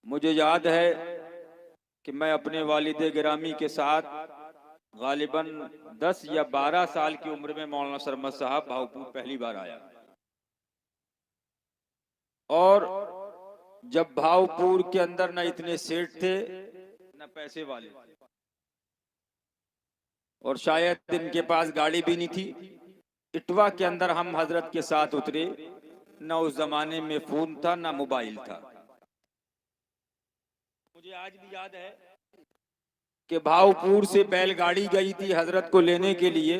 मुझे याद है कि मैं अपने वालिद गिरामी के साथ गालिबन 10 या 12 साल की उम्र में मौलाना सरमद साहब भावपुर पहली बार आया। और जब भावपुर के अंदर न इतने सेठ थे न पैसे वाले, और शायद इनके पास गाड़ी भी नहीं थी। इटवा के अंदर हम हजरत के साथ उतरे। न उस जमाने में फोन था न मोबाइल था। मुझे आज भी याद है कि भावपुर से बैलगाड़ी गई थी हजरत को लेने के लिए।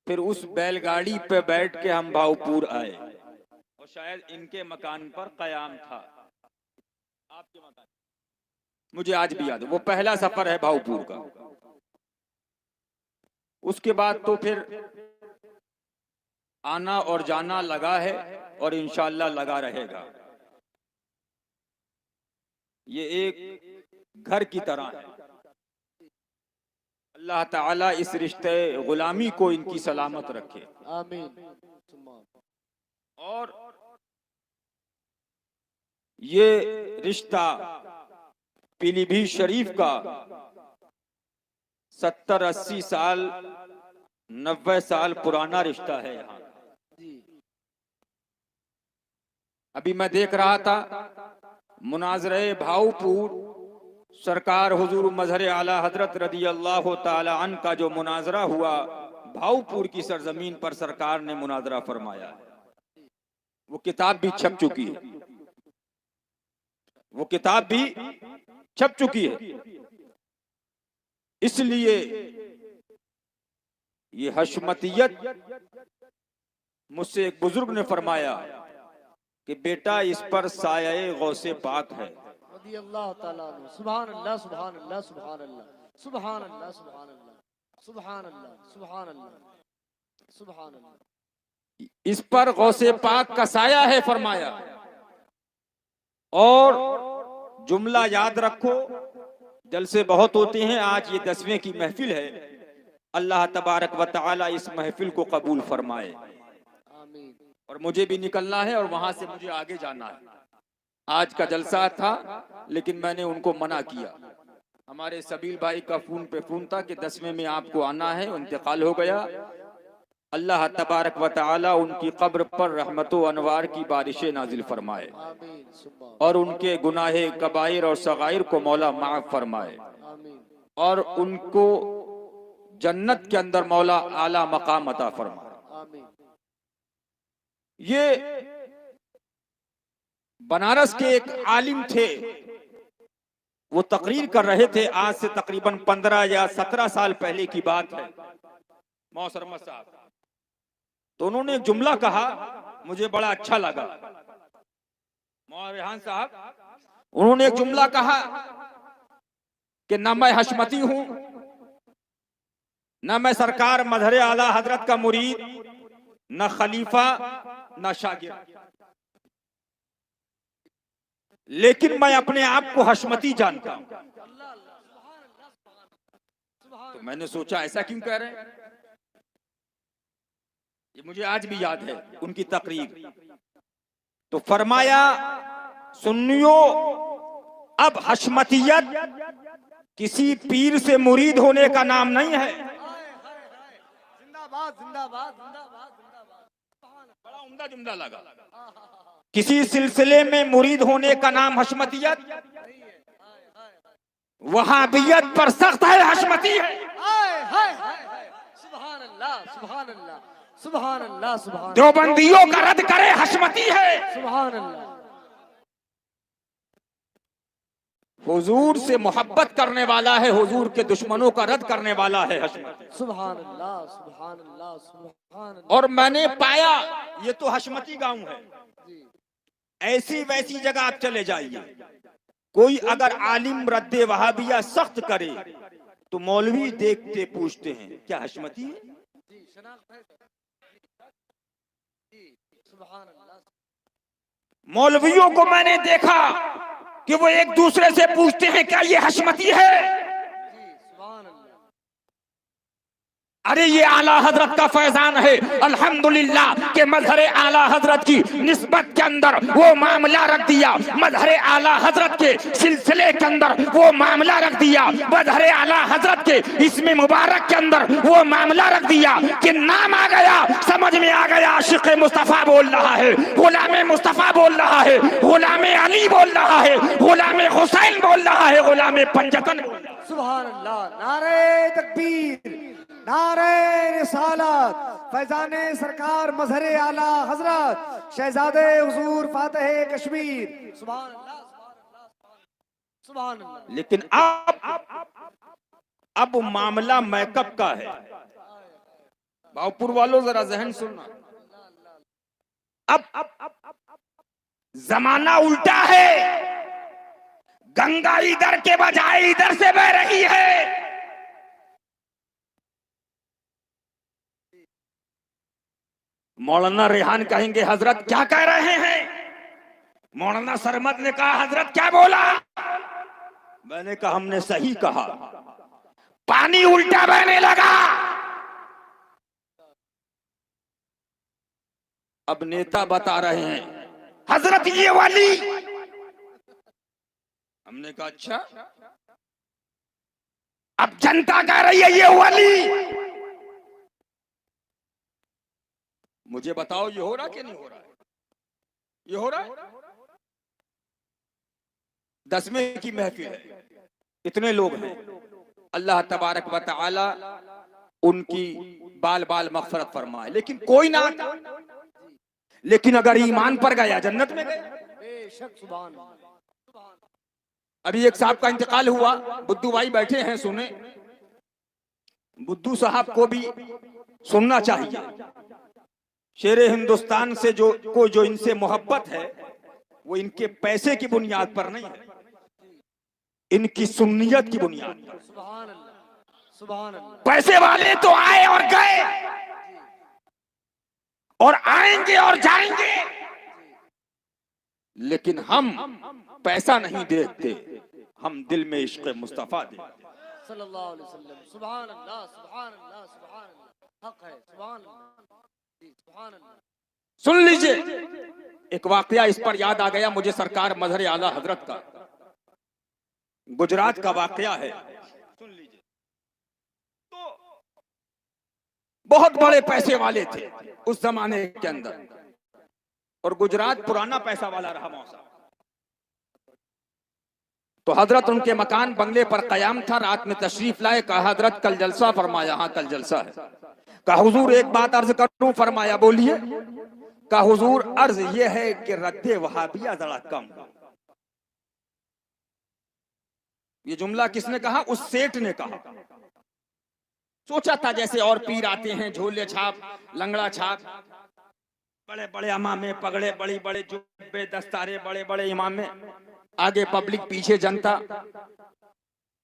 फिर उस बैलगाड़ी पे बैठ के हम भावपुर आए और शायद इनके मकान पर कयाम था, आपके मकान। मुझे आज भी याद है, वो पहला सफर है भावपुर का। उसके बाद तो फिर आना और जाना लगा है और इंशाअल्लाह लगा रहेगा। ये एक घर की तरह है। अल्लाह ताला इस रिश्ते गुलामी को इनकी सलामत रखे, आमीन। और ये रिश्ता पीलीभीत शरीफ का 70-80 साल 90 साल पुराना रिश्ता है। यहाँ अभी मैं देख रहा था मुनाजरे भावपुर, सरकार हुजूर मजहर आला हजरत रदी अल्लाह ताला अन का जो मुनाजरा हुआ भावपुर की सरजमीन पर सरकार ने मुनाजरा फरमाया। वो किताब भी छप चुकी है, वो किताब भी छप चुकी है। इसलिए ये हशमतियत, मुझसे एक बुजुर्ग ने फरमाया कि बेटा इस पर साये गौसे पाक है। अल्लाह ताला सुभान अल्लाह सुभान अल्लाह सुभान अल्लाह सुभान अल्लाह सुभान अल्लाह सुभान अल्लाह सुभान अल्लाह सुभान अल्लाह। इस पर गौसे पाक का साया है फरमाया। और जुमला याद रखो, जलसे बहुत होते हैं, आज ये 10वें की महफिल है। अल्लाह तबारक व तआला इस महफिल को कबूल फरमाए। और मुझे भी निकलना है और वहां से मुझे आगे जाना है। आज का जलसा था लेकिन मैंने उनको मना किया। हमारे सबील भाई का फोन पे फोन था कि 10वें में आपको आना है, इंतकाल हो गया। अल्लाह तबारक व तआला उनकी कब्र पर रहमत व अनवार की बारिशें नाजिल फरमाए और उनके गुनाहे कबाइर और सगाइर को मौला माफ फरमाए और उनको जन्नत के अंदर मौला आला मकाम अता फरमाए। ये बनारस के एक आलिम थे, वो तकरीर कर रहे थे। आज से तकरीबन 15 या 17 साल पहले की बात है। मौसरमा साहब, तो उन्होंने एक जुमला कहा, मुझे बड़ा अच्छा लगा। मौलाना साहब, उन्होंने एक जुमला कहा कि न मैं हशमती हूं, न मैं सरकार मजहर आला हजरत का मुरीद, न खलीफा, न शागिर्द, लेकिन मैं अपने आप को हशमती जानता हूं। तो मैंने सोचा ऐसा क्यों कह रहे हैं। ये मुझे आज भी याद है उनकी तकरीर। तो फरमाया, सुन्नियो, अब हशमतियत किसी पीर से मुरीद होने का नाम नहीं है। जिंदाबाद जिंदाबाद जिंदाबाद जिंदाबाद। बड़ा उम्दा जुमला लगा। किसी सिलसिले में मुरीद होने का नाम हशमतियत, वहाबियत पर सख्त है, हशमती है। सुभान अल्लाह सुभान अल्लाह सुभान अल्लाह सुभान। देवबंदियों का रद्द करे, हशमती है। सुभान अल्लाह। हुजूर से मोहब्बत करने वाला है, हुजूर के दुश्मनों का रद्द करने वाला है, हशमती। सुभान अल्लाह सुभान अल्लाह सुभान अल्लाह। और मैंने पाया ये तो हशमती गांव है। ऐसी वैसी जगह आप चले जाइए, कोई अगर आलिम रद्दे वहाबिया सख्त करे तो मौलवी देखते पूछते हैं क्या हशमती है। मौलवियों को मैंने देखा कि वो एक दूसरे से पूछते हैं क्या ये हशमती है। अरे ये आला हजरत का फैजान है अल्हम्दुलिल्लाह के मजहर आला हजरत की निस्बत के अंदर वो मामला रख दिया, मजहर आला हजरत के सिलसिले के अंदर वो मामला रख दिया, मजहर आला हजरत के इसमें मुबारक के अंदर वो मामला रख दिया कि नाम आ गया, समझ में आ गया। आशिक मुस्तफा बोल रहा है, गुलाम मुस्तफा बोल रहा है, गुलाम अली बोल रहा है, गुलाम हुसैन बोल रहा है, गुलाम पंजतन। सुभान अल्लाह, नारे तकबीर, नारे रिसालत, फैजाने सरकार मजहर आला हजरत शहजादे हुजूर फातिह कश्मीर। सुभान अल्लाह, सुभान अल्लाह। लेकिन अब मामला मेकअप का है। भावपुर वालों जरा जहन सुनना, अब जमाना उल्टा है। गंगा इधर के बजाय इधर से बह रही है। मौलाना रेहान कहेंगे हजरत क्या कह रहे हैं? मौलाना सरमद ने कहा हजरत क्या बोला? मैंने कहा हमने सही कहा। पानी उल्टा बहने लगा। अब नेता बता रहे हैं हजरत ये वाली। हमने कहा अच्छा। अब जनता कह रही है ये वाली। मुझे बताओ ये हो रहा कि नहीं हो रहा है? ये हो रहा है। 10वें की महफिल है, इतने लोग हैं। अल्लाह तबारक व तआला उनकी बाल बाल मग़फ़िरत फरमाए। लेकिन कोई ना आता, लेकिन अगर ईमान पर गया जन्नत में गया। बेशक, सुभान अल्लाह। अभी एक साहब का इंतकाल हुआ, बुद्धू भाई बैठे हैं सुने। बुद्धू साहब को भी सुनना चाहिए। शेरे हिंदुस्तान से जो इनसे मोहब्बत है वो इनके पैसे की बुनियाद पर नहीं है, इनकी सुन्नियत की बुनियाद पर। सुभान अल्लाह, सुभान अल्लाह। पैसे वाले तो आए और गए और आएंगे और जाएंगे, लेकिन हम पैसा नहीं देखते, हम दिल में इश्क़ मुस्तफा देखते। सल्लल्लाहु अलैहि वसल्लम। सुभान अल्लाह, सुभान अल्लाह, सुभान अल्लाह। हक है, सुभान अल्लाह, सुभान अल्लाह। सुन लीजिए एक वाकया इस पर याद आ गया मुझे, सरकार मजहर आला हजरत का, गुजरात का वाकया है। सुन लीजिए। तो बहुत बड़े पैसे वाले थे उस जमाने के अंदर, और गुजरात पुराना पैसा वाला रहा मौसा। तो हजरत उनके मकान बंगले पर कयाम था। रात में तशरीफ लाए, कहा हजरत कल जलसा। फरमाया हाँ कल जलसा है। कहा हुजूर एक बात अर्ज करूं। फरमाया बोलिए। कहा हुजूर अर्ज ये है कि रद्दे वहाबिया जरा कम। ये जुमला किसने कहा? उस सेठ ने कहा। सोचा था जैसे और पीर आते हैं, झोले छाप, लंगड़ा छाप, बड़े बड़े इमामे, पगड़े, बड़ी बड़े जुब्बे, दस्तारे, बड़े बड़े इमामे, आगे पब्लिक, पीछे जनता।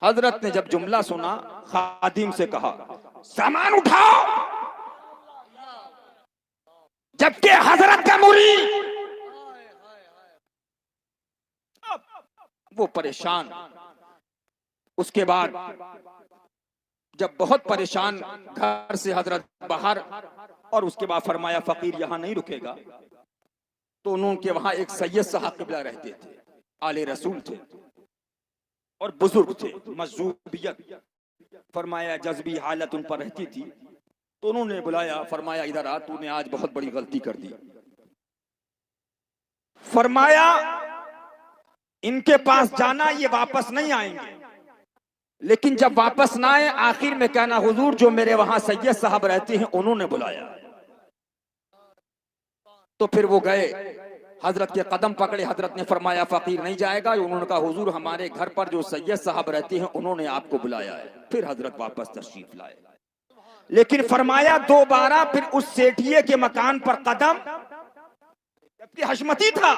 हजरत ने जब जुमला सुना, खादिम से कहा सामान उठाओ। जबकि हजरत का मुरीद वो परेशान। उसके बाद जब बहुत परेशान घर से हजरत बाहर, और उसके बाद फरमाया फकीर यहाँ नहीं रुकेगा। तो उनके वहां एक सैयद साहब किबला रहते थे, आले रसूल थे और बुजुर्ग थे, मजूबियत। फरमाया जज्बी हालत उन पर रहती थी। तो उन्होंने बुलाया, फरमाया इधर आ, तूने आज बहुत बड़ी गलती कर दी। फरमाया इनके पास जाना, ये वापस नहीं आएंगे, लेकिन जब वापस ना आए आखिर में कहना हुजूर जो मेरे वहां सैयद साहब रहते हैं उन्होंने बुलाया। तो फिर वो गए, हजरत के कदम पकड़े। हजरत ने फरमाया फकीर नहीं जाएगा। उन्होंने कहा हुजूर हमारे घर पर जो सैयद साहब रहते हैं उन्होंने आपको बुलाया है। फिर हजरत वापस तशरीफ लाए, लेकिन फरमाया दोबारा फिर उस सेठिए के मकान पर कदम, जबकि हशमती था,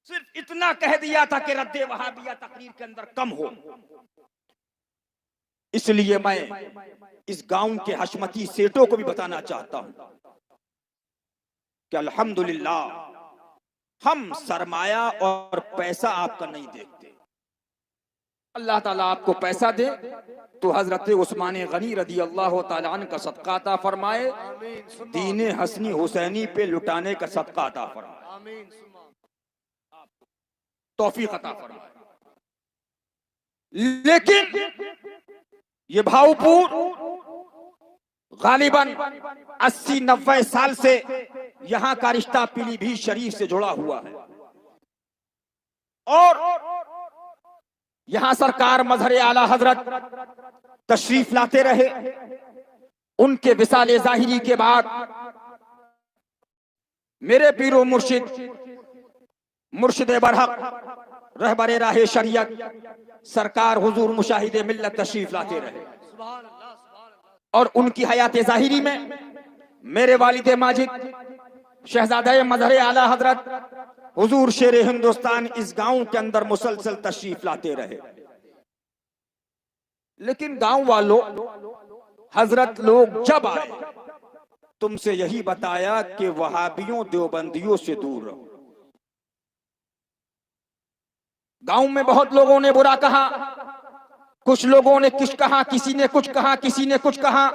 सिर्फ इतना कह दिया था कि रद्दे वहाबिया तकरीर के अंदर कम हो। इसलिए मैं इस गांव के हशमती सेठों को भी बताना चाहता हूं कि अल्हम्दुलिल्लाह, हम सरमाया और पैसा आपका नहीं देखते। अल्लाह ताला आपको पैसा दे तो हजरत उस्मान गनी रदी अल्लाह ताला अन्हु का सदका अता फरमाए, आमीन सुम्मा दीन हसनी हुसैनी पे लुटाने का सदका अता फरमाए, आमीन सुम्मा तौफीक अता फरमाए। लेकिन ये भावपूर गालिबन 80-90 साल से यहाँ का रिश्ता पीलीभीत शरीफ से जुड़ा हुआ है और यहाँ सरकार मजहर आला हजरत तशरीफ लाते रहे। उनके विसाले जाहिरी के बाद मेरे पीरो मुर्शिद बरहक रहबरे राहे शरीयत सरकार हुजूर मुशाहिदे मिल्लत तशरीफ लाते रहे सुभान अल्लाह और उनकी हयात जाहिरी में मेरे वालिद माजिद शहजादे मजहर आला हजरत हुजूर शेर हिंदुस्तान इस गांव के अंदर मुसलसल तशरीफ लाते रहे। लेकिन गांव वालों, हजरत लोग जब आए तुमसे यही बताया कि वहाबियों देवबंदियों से दूर रहो। गांव में बहुत लोगों ने बुरा कहा, कुछ लोगों ने कुछ कहा, किसी ने कुछ कहा, किसी ने कुछ कहा,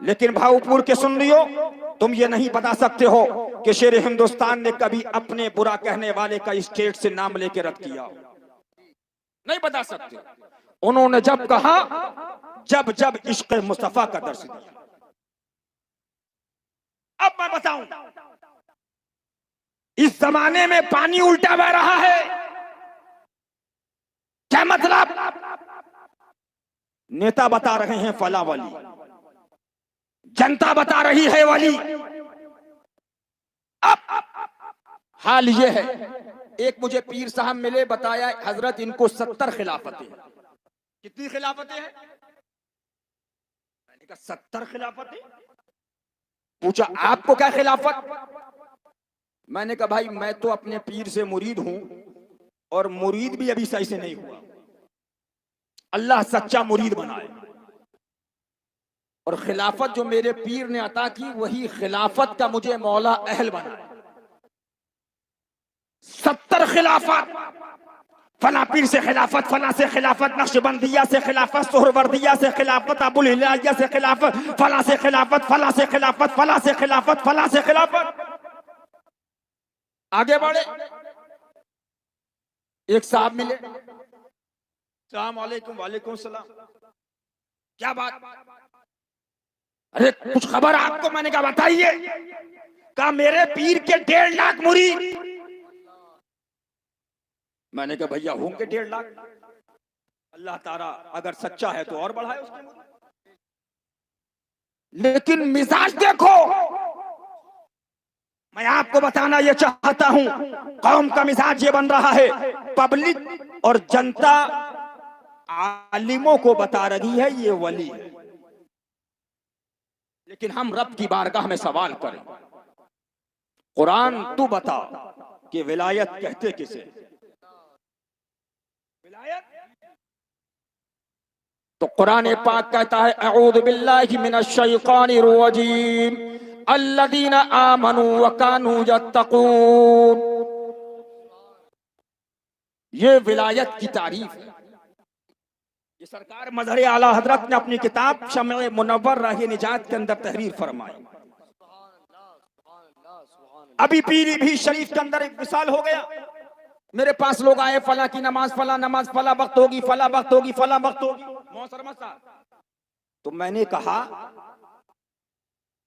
लेकिन भावपुर के सुन लियो, तुम ये नहीं बता सकते हो कि शेर हिंदुस्तान ने कभी अपने बुरा कहने वाले का स्टेट से नाम लेके रद्द किया, नहीं बता सकते। उन्होंने जब कहा, जब जब इश्क मुस्तफा का दर्श दिया। अब मैं बताऊं, इस जमाने में पानी उल्टा बह रहा है, क्या मतलब? नेता बता रहे हैं फला वली, जनता बता रही है वली। अब हाल ये है, एक मुझे पीर साहब मिले, बताया हजरत इनको 70 खिलाफतें हैं। कितनी खिलाफतें हैं? मैंने कहा 70 खिलाफतें। पूछा आपको क्या खिलाफत? मैंने कहा भाई मैं तो अपने पीर से मुरीद हूं और मुरीद भी अभी सही से नहीं हुआ। अल्लाह सच्चा मुरीद बनाए और खिलाफत जो मेरे पीर ने अता की वही खिलाफत का मुझे मौला अहल बनाए। 70 खिलाफत, फला पीर से खिलाफत, फला से खिलाफत, नक्शबंदिया से खिलाफत, सोहरवर्दिया से खिलाफत, अबुल हिलालिया से खिलाफत, फला से खिलाफत, फला से खिलाफत, फला से खिलाफत, फला से खिलाफत। आगे बढ़े, एक साहब मिले, सलाम वालेकुम। वालेकुम सलाम। क्या बात? अरे कुछ खबर आपको? मैंने कहा बताइए। कहा मेरे पीर के 1.5 लाख मुरीद। मैंने कहा भैया होंगे 1.5 लाख, अल्लाह ताला अगर सच्चा है तो और बढ़ाए उसके मुरीद। लेकिन मिजाज देखो, मैं आपको बताना ये चाहता हूं, कौम का मिजाज ये बन रहा है, पब्लिक और जनता आलिमों को बता रही है ये वली है, लेकिन हम रब की बारगाह में सवाल करें, कुरान तू बता कि विलायत कहते किसे? विलायत तो कुरान पाक कहता है अऊज़ु बिल्लाहि मिनश शैतानिर रजीम अल्लज़ीना आमनू व कानू यत्तकून। ये विलायत की तारीफ है। ये सरकार मजहर आला हजरत ने अपनी किताब शम्अ मुनव्वर राह निजात के अंदर तहरीर फरमाई। अभी पीलीभीत शरीफ के अंदर एक मिसाल हो गया, मेरे पास लोग आए, फला की नमाज, फला नमाज, फला वक्त होगी, फला वक्त होगी, फला वक्त होगी। मोहतरमा साहब, तो मैंने कहा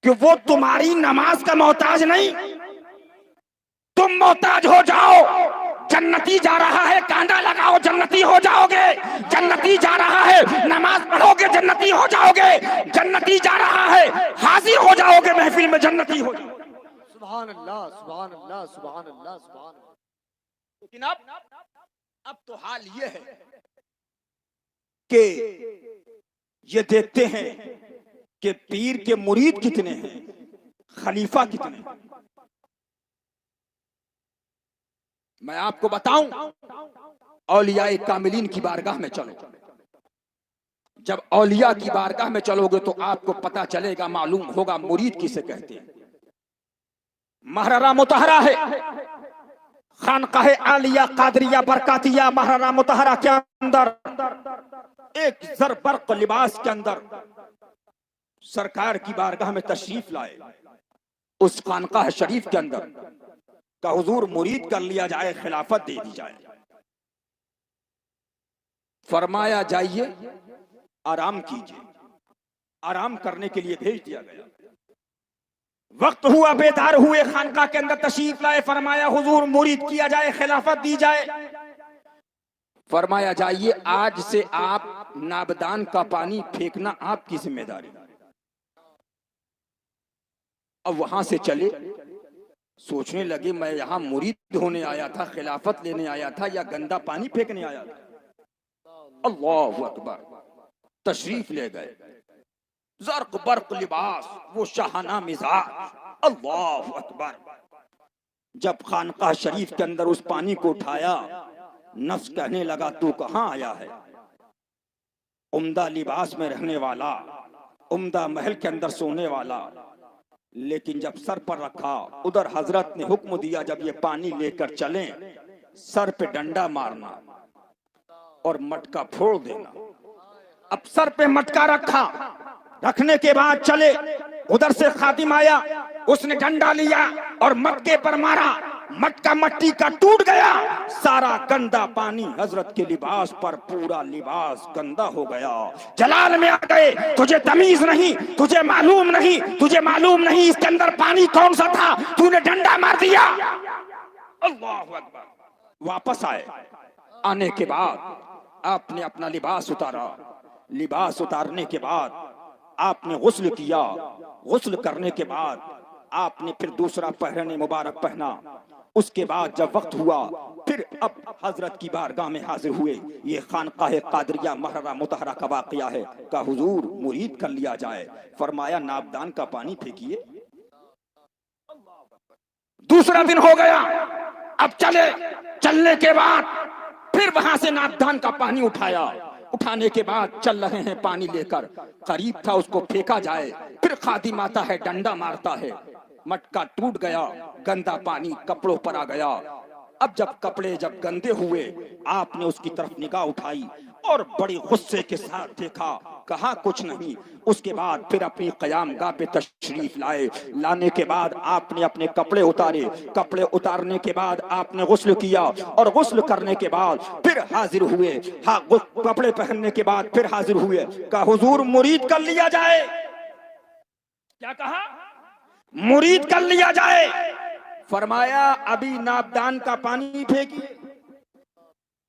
कि वो तुम्हारी नमाज का मोहताज नहीं, तुम मोहताज हो जाओ। जन्नती जा रहा है, कांदा लगाओ, जन्नती हो जाओगे। जन्नती जा रहा है, नमाज पढ़ोगे, जन्नती हो जाओगे। जन्नती जा रहा है, हाजिर हो जाओगे महफिल में, जन्नती हो जाओगे। सुभान अल्लाह, सुभान अल्लाह, सुभान अल्लाह, सुभान अल्लाह। लेकिन अब तो हाल ये है कि ये देखते हैं कि पीर के मुरीद कितने हैं, खलीफा कितने हैं। मैं आपको बताऊं, औलियाए कामिलीन की बारगाह में चलो। जब औलिया की बारगाह में चलोगे तो आपको पता चलेगा, मालूम होगा मुरीद किसे कहते हैं। महररा मुतहरा है, खानकाह आलिया कादरिया बरकातिया महराना मुतहरा के अंदर एक जरबर्क लिबास के अंदर सरकार की बारगाह में तशरीफ लाए। उस खानकाह शरीफ के अंदर का हुजूर मुरीद कर लिया जाए, खिलाफत दे दी जाए। फरमाया जाइए आराम कीजिए। आराम करने के लिए भेज दिया गया। वक्त हुआ, बेदार हुए, खानका के अंदर तशरीफ लाए। फरमाया हुजूर मुरीद किया जाए, खिलाफत दी जाए। फरमाया जाइए आज से आप नाबदान का पानी फेंकना आपकी जिम्मेदारी। अब वहां से चले, सोचने लगे मैं यहां मुरीद होने आया था, खिलाफत लेने आया था या गंदा पानी फेंकने आया था। अल्लाहु अकबर। तशरीफ ले गए, जर्क बर्क लिबास, वो शाहाना मिजाज। अल्लाहु अकबर। जब खानकाह शरीफ के अंदर उस पानी को उठाया, नफ्स कहने लगा तू कहां आया है? उम्दा लिबास में रहने वाला, उम्दा महल के अंदर सोने वाला। लेकिन जब सर पर रखा, उधर हजरत ने हुक्म दिया जब ये पानी लेकर चलें, सर पे डंडा मारना और मटका फोड़ देना। अब सर पे मटका रखा, रखने के बाद चले। उधर से खादिम आया, उसने डंडा लिया और मटके पर मारा। मटका मट्टी का टूट गया। सारा गंदा पानी हजरत के लिबास पर, पूरा लिबास गंदा हो गया। जलाल में आ गए, तुझे तमीज नहीं, तुझे मालूम नहीं, तुझे मालूम नहीं इसके अंदर पानी कौन सा था, तूने डंडा मार दिया। अल्लाहु अकबर। वापस आए। आने के बाद आपने अपना लिबास उतारा। लिबास उतारने के बाद आपने गुस्ल किया। गुस्ल करने के बाद आपने फिर दूसरा पहरने मुबारक पहना। उसके बाद जब वक्त हुआ, फिर अब हजरत की बारगाह में हाजिर हुए। ये खानकाह कादरिया महराना मुतहरा का वाकया है। का हुजूर मुरीद कर लिया जाए। फरमाया नाबदान का पानी फेंकिए। दूसरा दिन हो गया। अब चले, चलने के बाद फिर वहां से नाबदान का पानी उठाया। उठाने के बाद चल रहे हैं पानी लेकर, करीब था उसको फेंका जाए। फिर खादिम आता है, डंडा मारता है, मटका टूट गया। गंदा पानी कपड़ों पर आ गया। अब जब कपड़े जब गंदे हुए, आपने उसकी तरफ निगाह उठाई और बड़ी गुस्से के साथ देखा, कहा कुछ नहीं। उसके बाद फिर अपनी क़याम गाह पे तशरीफ लाए। लाने के बाद आपने अपने कपड़े उतारे। कपड़े उतारने के बाद आपने गुस्ल किया और गुस्ल करने के बाद फिर हाजिर हुए। हाँ, कपड़े पहनने के बाद फिर हाजिर हुए। का हुजूर मुरीद कर लिया जाए। क्या कहा? मुरीद कर लिया जाए। फरमाया अभी नाबदान का पानी फेंकिए।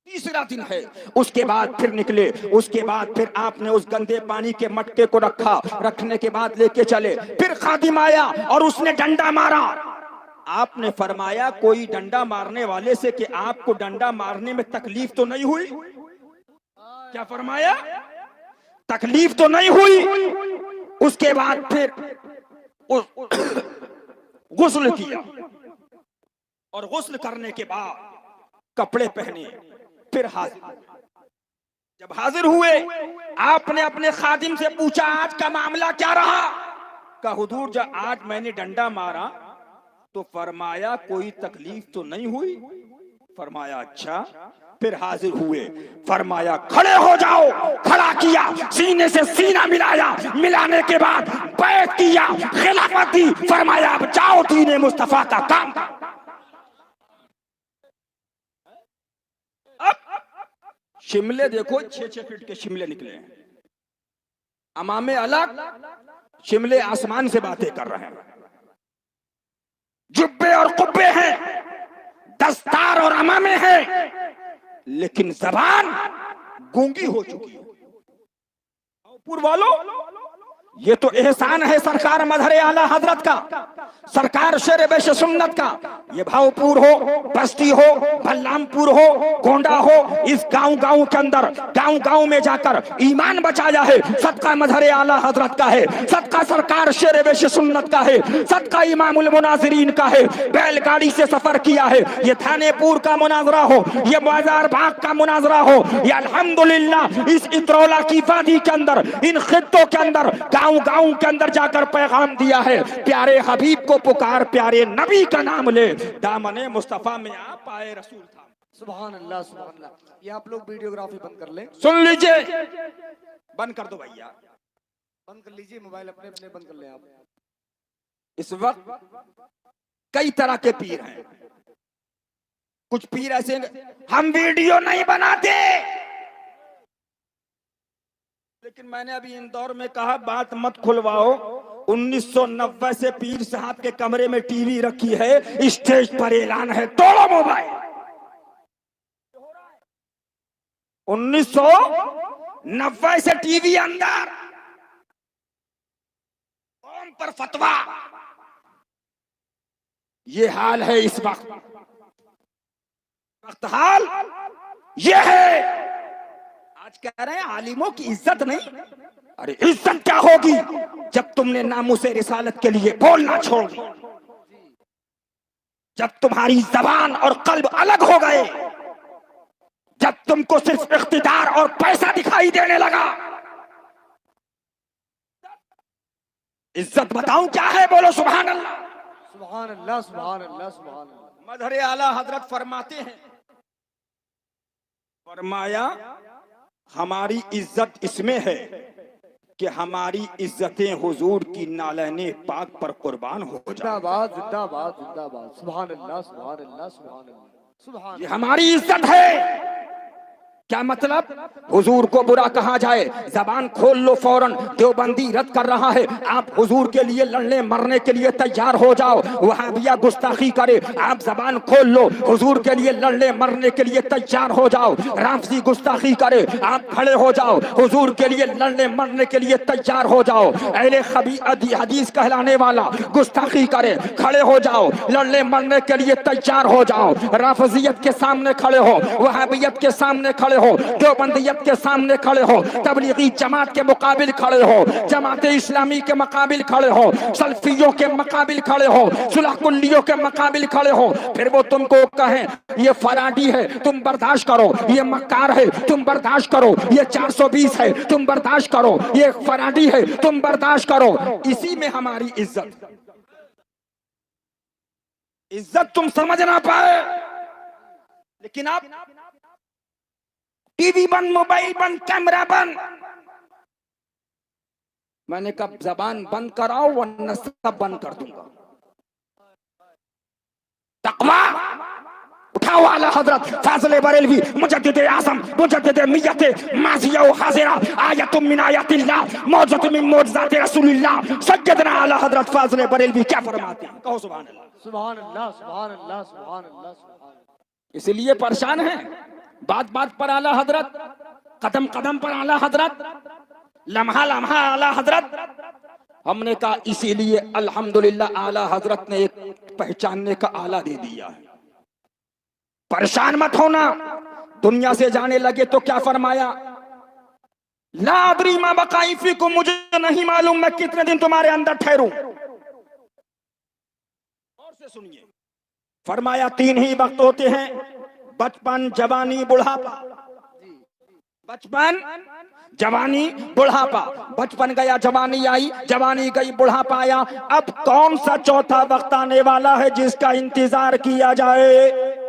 तीसरा दिन है। उसके बाद फिर निकले। उसके बाद फिर आपने उस गंदे पानी के मटके को रखा। रखने के बाद लेके चले। फिर खादिम आया और उसने डंडा मारा। आपने फरमाया कोई डंडा मारने वाले से कि आपको डंडा मारने में तकलीफ तो नहीं हुई? क्या फरमाया? तकलीफ तो नहीं हुई। उसके बाद फिर गुस्ल किया और गुस्ल करने के बाद कपड़े पहने। फिर हाजिर। जब हाजिर हुए, आपने अपने खादिम से पूछा आज का मामला क्या रहा? का हुजूर जब आज मैंने डंडा मारा तो फरमाया कोई तकलीफ तो नहीं हुई। फरमाया अच्छा। फिर हाजिर हुए। फरमाया खड़े हो जाओ। खड़ा किया, सीने से सीना मिलाया। मिलाने के बाद बैत किया, खिलाफत दी। फरमाया अब जाओ दीन मुस्तफा का काम। अब शिमले देखो, 6-6 फीट के शिमले निकले हैं। अमामे अलग, शिमले आसमान से बातें कर रहे हैं। जुब्बे और कुब्बे हैं, दस्तार और अमामे हैं, लेकिन जबान गूंगी हो चुकी है। पूर्व वालों, ये तो एहसान है सरकार मजहर आला हजरत का, सरकार शेर बेश सुन्नत का। ये भावपुर हो, बस्ती हो, बलरामपुर हो, गोंडा हो, इस गांव गांव के अंदर, गांव गांव में जाकर ईमान बचाया है। सदका मजहर आला हजरत का है, सदका सरकार शेर बेश सुन्नत का है, सदका इमामुल मुनाजिरीन का है। बैलगाड़ी से सफर किया है। ये थानेपुर का मुनाजरा हो, ये बाजार बाग का मुनाजरा हो, ये अल्हम्दुलिल्लाह इस इतरौला की वादी के अंदर, इन खित्तों के अंदर गांव गांव के अंदर जाकर पैगाम दिया है, प्यारे हबीब को पुकार, प्यारे नबी का नाम ले, दामने मुस्तफा में आप आए रसूल था। सुभान अल्लाह सुभान अल्लाह। ये आप लोग वीडियोग्राफी बंद कर लें, सुन लीजिए, बंद कर दो भैया, बंद कर लीजिए, मोबाइल अपने अपने बंद कर लें आप। इस वक्त कई तरह के पीर हैं, कुछ पीर ऐसे हम वीडियो नहीं बनाते, लेकिन मैंने अभी इंदौर में कहा बात मत खुलवाओ। 1990 से पीर साहब के कमरे में टीवी रखी है, स्टेज पर ऐलान है तोड़ो मोबाइल। 1990 से टीवी अंदर, कौम पर फतवा, ये हाल है इस वक्त हाल ये है। आज कह रहे हैं आलिमों की इज्जत नहीं, अरे इज्जत क्या होगी जब तुमने नामुसे रिसालत के लिए बोलना छोड़ दिया, जब तुम्हारी जबान और कल्ब अलग हो गए, जब तुमको सिर्फ इख्तिदार और पैसा दिखाई देने लगा। इज्जत बताऊं क्या है, बोलो सुभान अल्लाह। सुभान अल्लाह सुभान अल्लाह सुभान अल्लाह। मदहरे आला हजरत फरमाते हैं, फरमाया हमारी इज्जत इसमें है कि हमारी इज्जतें हुजूर की नालने पाक पर कुर्बान हो जाए। जिंदाबाद जिंदाबाद जिंदाबाद। सुभान अल्लाह सुभान अल्लाह सुभान अल्लाह सुभान। ये हमारी इज्जत है। क्या मतलब? हुजूर को बुरा कहा जाए, जबान खोल लो फौरन, देवबंदी रद्द कर रहा है, आप हुजूर के लिए लड़ने मरने के लिए तैयार हो जाओ। वहाबिया गुस्ताखी करे, आप जबान खोल लो, हुजूर के लिए लड़ने मरने के लिए तैयार हो जाओ। राफजी गुस्ताखी करे, आप खड़े हो जाओ, हुजूर के लिए लड़ने मरने के लिए तैयार हो जाओ। अहले हदीस कहलाने वाला गुस्ताखी करे, खड़े हो जाओ, लड़ने मरने के लिए तैयार हो जाओ। राफजियत के सामने खड़े हो, वहाबियत के सामने खड़े हो, देवबंदियत के सामने खड़े हो, तबलीगी जमात के मुकाबिल खड़े हो, जमात इस्लामी के मुकाबिल खड़े हो, सल्फियों के मुकाबिल खड़े हो, सुलह कुल्लियों के मुकाबिल खड़े हो। फिर वो तुमको कहें ये फराडी है तुम बर्दाश्त करो, ये मक्कार है तुम बर्दाश्त करो, ये 420 है तुम बर्दाश्त करो, ये फराडी है तुम बर्दाश्त करो। इसी में हमारी इज्जत तुम समझ ना पाए, लेकिन आप टीवी बंद, मोबाइल बंद, कैमरा बंद। मैंने कहा जबान बंद कराओ वरना सब बंद कर दूंगा। तकवा उठाओ आला हजरत फाज़िल बरेलवी मुजद्दिद आज़म मुजद्दिद मियत माज़िया व हाज़िरा आयतुम मिन आयातिल्लाह मौजतुम मिन मौजज़ाति रसूलिल्लाह सय्यदना आला हजरत फाज़िल बरेलवी क्या फरमाते हैं? कहो सुभान अल्लाह सुभान अल्लाह सुभान अल्लाह सुभान अल्लाह सुभान। इसलिए परेशान है, बात बात पर आला हजरत, कदम कदम पर आला हजरत, लम्हा लम्हा आला हजरत। हमने कहा इसीलिए अल्हम्दुलिल्लाह आला हजरत ने एक पहचानने का आला दे दिया है। परेशान मत होना, दुनिया से जाने लगे तो क्या फरमाया, ला अदरी मा बकाई फीकुम, मुझे नहीं मालूम मैं कितने दिन तुम्हारे अंदर ठहरूं। और से सुनिए, फरमाया 3 ही वक्त होते हैं, बचपन, जवानी, बुढ़ापा। बचपन, जवानी, बुढ़ापा। बचपन गया, जवानी आई, जवानी गई, बुढ़ापा आया। अब कौन सा चौथा वक्त आने वाला है जिसका इंतजार किया जाए?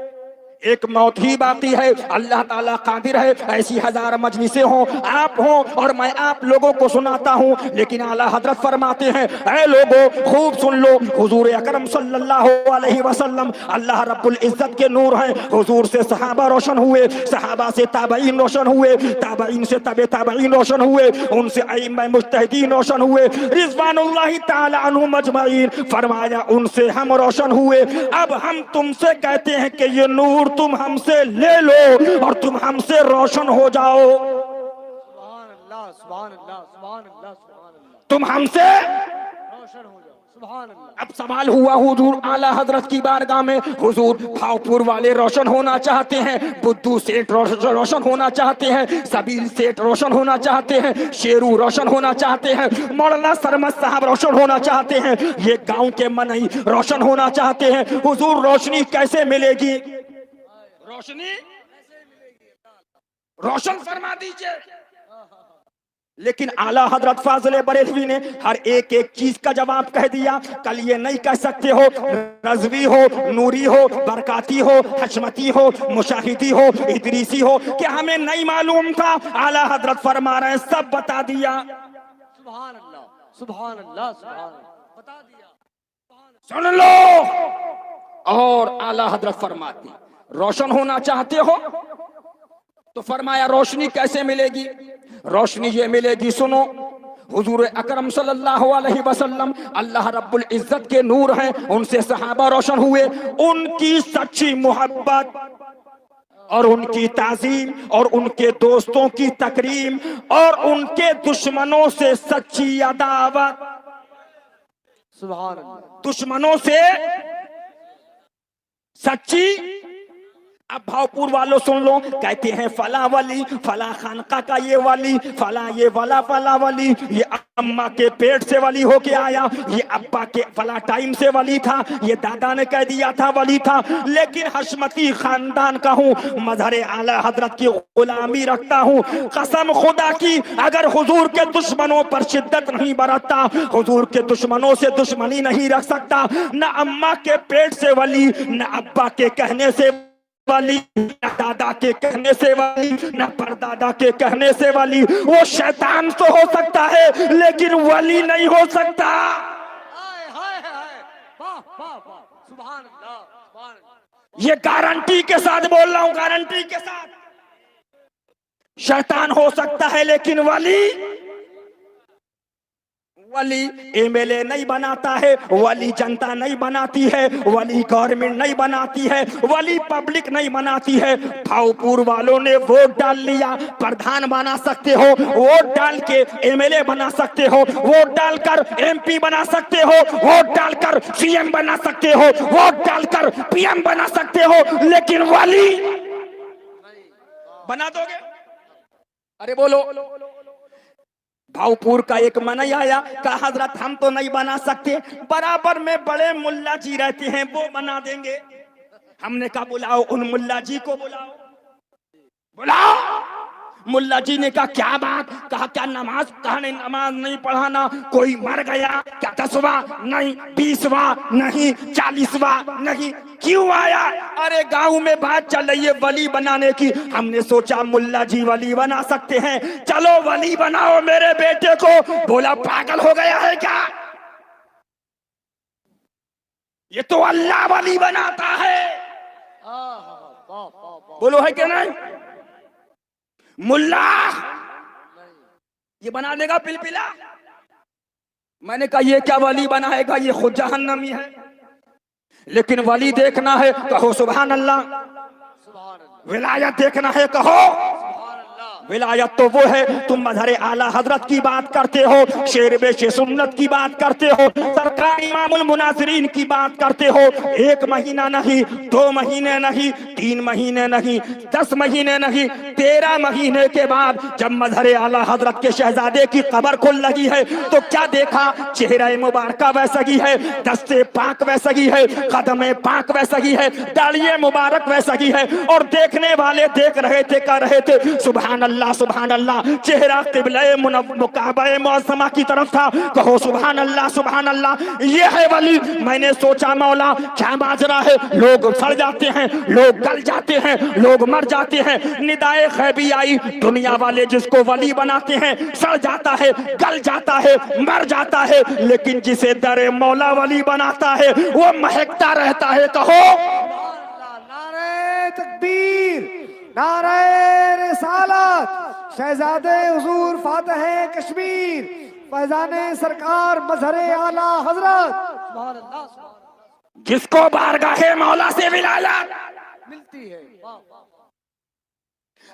एक मौत ही बाकी है। अल्लाह ताला कादिर है, ऐसी 1000 मजलिसें हो, आप हो और मैं आप लोगों को सुनाता हूँ, लेकिन आला हजरत फरमाते हैं, ऐ लोगों खूब सुन लो, हुजूर अकरम सल्लल्लाहु अलैहि वसल्लम अल्लाह रब्बुल इज्जत के नूर हैं। हुजूर से सहाबा रोशन हुए, सहाबा से ताबईन रोशन हुए, ताबईन से तबे ताबईन रोशन हुए, उनसे अइम्मा मुज्तहिदीन रोशन हुए, रिज़वानुल्लाहि ताला अन्हुम अजमईन। फरमाया उनसे हम रोशन हुए। अब हम तुमसे कहते हैं कि ये नूर तुम हमसे ले लो और तुम हमसे रोशन हो जाओ। सुभान अल्लाह सुभान अल्लाह सुभान अल्लाह सुभान अल्लाह। तुम हमसे रोशन हो जाओ। सुभान अल्लाह। अब सवाल हुआ हुजूर आला हजरत की बारगाह में, हुजूर भावपुर वाले रोशन होना चाहते हैं, बुद्धू सेठ रोशन होना चाहते हैं, सबील सेठ रोशन होना चाहते हैं, शेरू रोशन होना चाहते हैं, मौलाना सरमत साहब रोशन होना चाहते हैं, ये गांव के मनई रोशन होना चाहते हैं। हुजूर रोशनी कैसे मिलेगी? रोशनी रोशन फरमा दीजिए। लेकिन आला हजरत फाजिल बरेलवी ने हर एक एक चीज का जवाब कह दिया। कल ये नहीं कह सकते हो रजवी हो, नूरी हो, बरकाती हो, हशमती हो, मुशाहिदी हो, इदरीसी हो, कि हमें नहीं मालूम था। आला हजरत फरमा रहे हैं सब बता दिया। सुभान अल्लाह, सुभान अल्लाह, सुभान अल्लाह, बता दिया। सुन लो। और आला हजरत फरमाते रोशन होना चाहते हो तो फरमाया रोशनी कैसे मिलेगी? रोशनी ये मिलेगी, सुनो, हुजूर अकरम सल्लल्लाहु अलैहि वसल्लम अल्लाह रब्बुल इज्जत के नूर हैं, उनसे सहाबा रोशन हुए। उनकी सच्ची मोहब्बत और उनकी ताजीम और उनके दोस्तों की तकरीम और उनके दुश्मनों से सच्ची अदावत, सुभान अल्लाह, दुश्मनों से सच्ची। अब भावपुर वालों सुन लो, कहते हैं फला वली, फला खानका का ये वली, फला ये वाला फला वली, ये अम्मा के पेट से वली होके आया, ये अब्बा के फला टाइम से वली था, ये दादा ने कह दिया था वली था। लेकिन हशमती खानदान का हूँ, मजहर आला हजरत की गुलामी रखता हूँ। कसम खुदा की अगर हुजूर के दुश्मनों पर शिद्दत नहीं बरतता, हुजूर के दुश्मनों से दुश्मनी नहीं रख सकता, न अम्मा के पेट से वली, न अब्बा के कहने से वाली, न दादा के कहने से वाली, न परदादा के कहने से वाली। वो शैतान तो हो सकता है लेकिन वली नहीं हो सकता। हाय हाय हाय, वाह वाह वाह, सुभान अल्लाह, सुभान अल्लाह। ये गारंटी के साथ बोल रहा हूं, गारंटी के साथ। शैतान हो सकता है लेकिन वली एमएलए नहीं बनाता है, वली जनता नहीं बनाती है, वली गवर्नमेंट नहीं बनाती है, वली पब्लिक नहीं बनाती है। भावपुर वालों ने वोट डाल लिया, प्रधान बना सकते हो, वोट डाल के एमएलए बना सकते हो, वोट डालकर एमपी बना सकते हो, वोट डालकर सीएम बना सकते हो, वोट डालकर पीएम बना सकते हो, लेकिन वली बना दोगे? अरे बोलो। भावपुर का एक मनई आया, कहा हजरत हम तो नहीं बना सकते, बराबर में बड़े मुल्ला जी रहते हैं वो बना देंगे। हमने कहा बुलाओ उन मुल्ला जी को, बुलाओ बुलाओ। मुल्ला जी ने कहा क्या बात? कहा क्या नमाज? कहा नहीं नमाज नहीं पढ़ाना। कोई मर गया क्या? 10वां नहीं, 20वां नहीं, 40वां नहीं। क्यों आया? अरे गांव में बात चल रही है वली बनाने की, हमने सोचा मुल्ला जी वली बना सकते हैं, चलो वली बनाओ मेरे बेटे को। बोला पागल हो गया है क्या? ये तो अल्लाह वली बनाता है। बोलो है क्या नहीं? मुल्ला ये बना देगा पिलपिला? मैंने कहा ये क्या वली बनाएगा, ये खुद जहन्नमी है। लेकिन वली देखना है कहो सुभान अल्लाह, विलायत देखना है कहो। विलायत तो वो है, तुम मजहर आला हजरत की बात करते हो, शेर बेशे सुन्नत की बात करते हो, सरकार इमामुल मुनासिरीन की बात करते हो। 1 महीना नहीं, 2 महीने नहीं, 3 महीने नहीं, 10 महीने नहीं, 13 महीने के बाद जब मजहर आला हजरत के शहजादे की कब्र खुल लगी है तो क्या देखा? चेहरा मुबारका वैसगी है, दस्ते पाक वैसगी है, कदम पाक वैसगी है, दाढ़ी मुबारक वैसगी है। और देखने वाले देख रहे थे, कह रहे थे सुभान अल्लाह सुभान अल्लाह। चेहरा किबले मुकाबे मौसमा की तरफ था, कहो सुभान अल्लाह सुभान अल्लाह। ये है वली। मैंने सोचा मौला क्या माजरा है, लोग सड़ जाते हैं, लोग गल जाते हैं, लोग मर जाते हैं। निदाए खैबी आई, दुनिया वाले जिसको वली बनाते हैं सड़ जाता है, गल जाता है, मर जाता है, लेकिन जिसे दरे मौला वली बनाता है वो महकता रहता है। कहो नारे तकबीर, नारे रिसालत, शहजादे हुजूर फातह कश्मीर, फैजाने सरकार मजहरे आला हजरत। सुभान अल्लाह, जिसको बारगाहे मौला से विलायत मिलती है।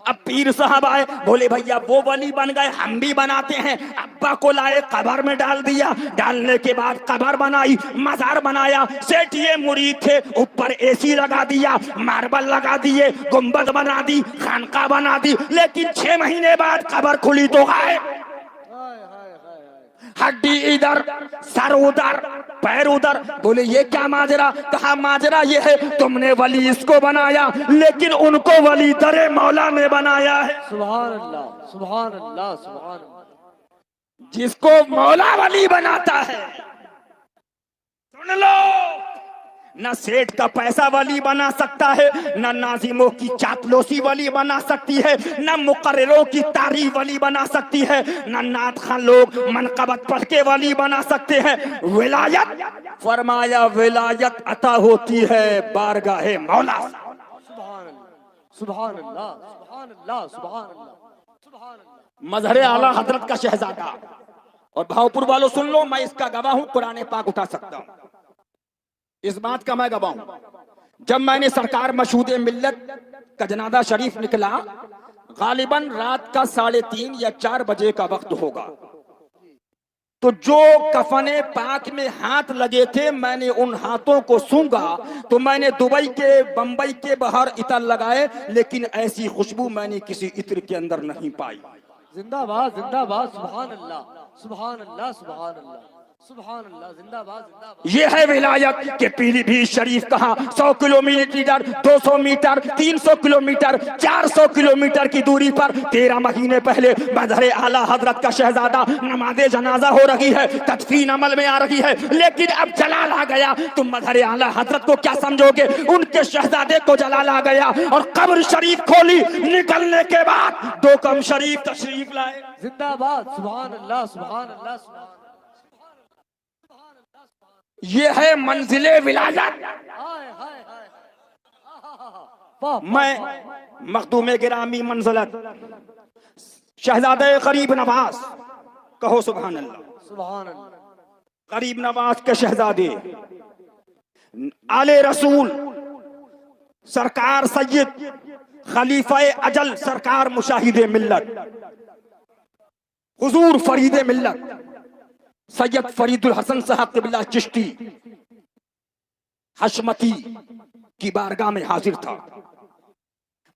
अब पीर साहब आए, बोले भैया वो वली बन गए, हम भी बनाते हैं। अब्बा को लाए, कब्र में डाल दिया, डालने के बाद कब्र बनाई, मजार बनाया। सेठिए मुरीद थे, ऊपर एसी लगा दिया, मार्बल लगा दिए, गुंबद बना दी, खानका बना दी। लेकिन 6 महीने बाद कब्र खुली तो गाय, हड्डी इधर, सर उधर, पैर उधर। बोले ये क्या माजरा? कहा माजरा ये है तुमने वली इसको बनाया, लेकिन उनको वली दरे मौला ने बनाया है। सुभान अल्लाह, सुभान अल्लाह, सुभान अल्लाह। जिसको मौला वली बनाता है, सुन लो, न सेठ का पैसा वली बना सकता है, न नाजिमों की चापलूसी वली बना सकती है, न मुकर्रिरों की तारीफ वली बना सकती है, न नात खान लोग मनकबत पढ़ के वली बना सकते हैं। विलायत, फरमाया विलायत अता होती है बारगाहे मौला। सुभान अल्लाह, सुभान अल्लाह, सुभान अल्लाह, सुभान अल्लाह। मजहर आला हजरत का शहजादा। और भावपुर वालों सुन लो, मैं इसका गवाह हूं, कुरान पाक उठा सकता हूं, इस बात का मैं गवाह हूं। जब मैंने सरकार मशहूद मिल्लत का जनाजा शरीफ निकला, गालिबन रात का 3:30 या 4 बजे का वक्त होगा, तो जो कफने पाक में हाथ लगे थे, मैंने उन हाथों को सूंघा तो मैंने दुबई के, बंबई के बाहर इतर लगाए, लेकिन ऐसी खुशबू मैंने किसी इत्र के अंदर नहीं पाई। जिंदाबाद, जिंदाबाद, सुभान अल्लाह, सुभान अल्लाह, सुभान अल्लाह, सुभान अल्लाह, जिंदाबाद, जिंदाबाद। ये है विलायत के पीलीभीत शरीफ कहा 100 किलोमीटर, 200 मीटर, 300 किलोमीटर, 400 किलोमीटर की दूरी पर 13 महीने पहले मजहर आला हजरत का शहजादा, नमाज़े जनाजा हो रही है, तदफीन अमल में आ रही है, लेकिन अब जलाल आ गया। तुम मजहर आला हजरत को क्या समझोगे? उनके शहजादे को जलाल आ गया और कब्र शरीफ खोली, निकलने के बाद 2 कम शरीफ तशरीफ लाए। जिंदाबाद, सुभान अल्लाह, सुभान अल्लाह, सुभान अल्लाह। ये है मंजिले विलायत। हाय हाय हाय, मैं मखदूमे गिरामी मंजिलत शहजादे गरीब नवाज, कहो सुभान अल्लाह, सुभान अल्लाह। गरीब नवाज के शहजादे आले रसूल सरकार सैयद खलीफा अजल सरकार मुशाहिदे मिल्लत हुजूर फरीदे मिल्लत सैयद फरीदुल हसन साहब क़िबला चिश्ती हशमती की बारगाह में हाजिर था,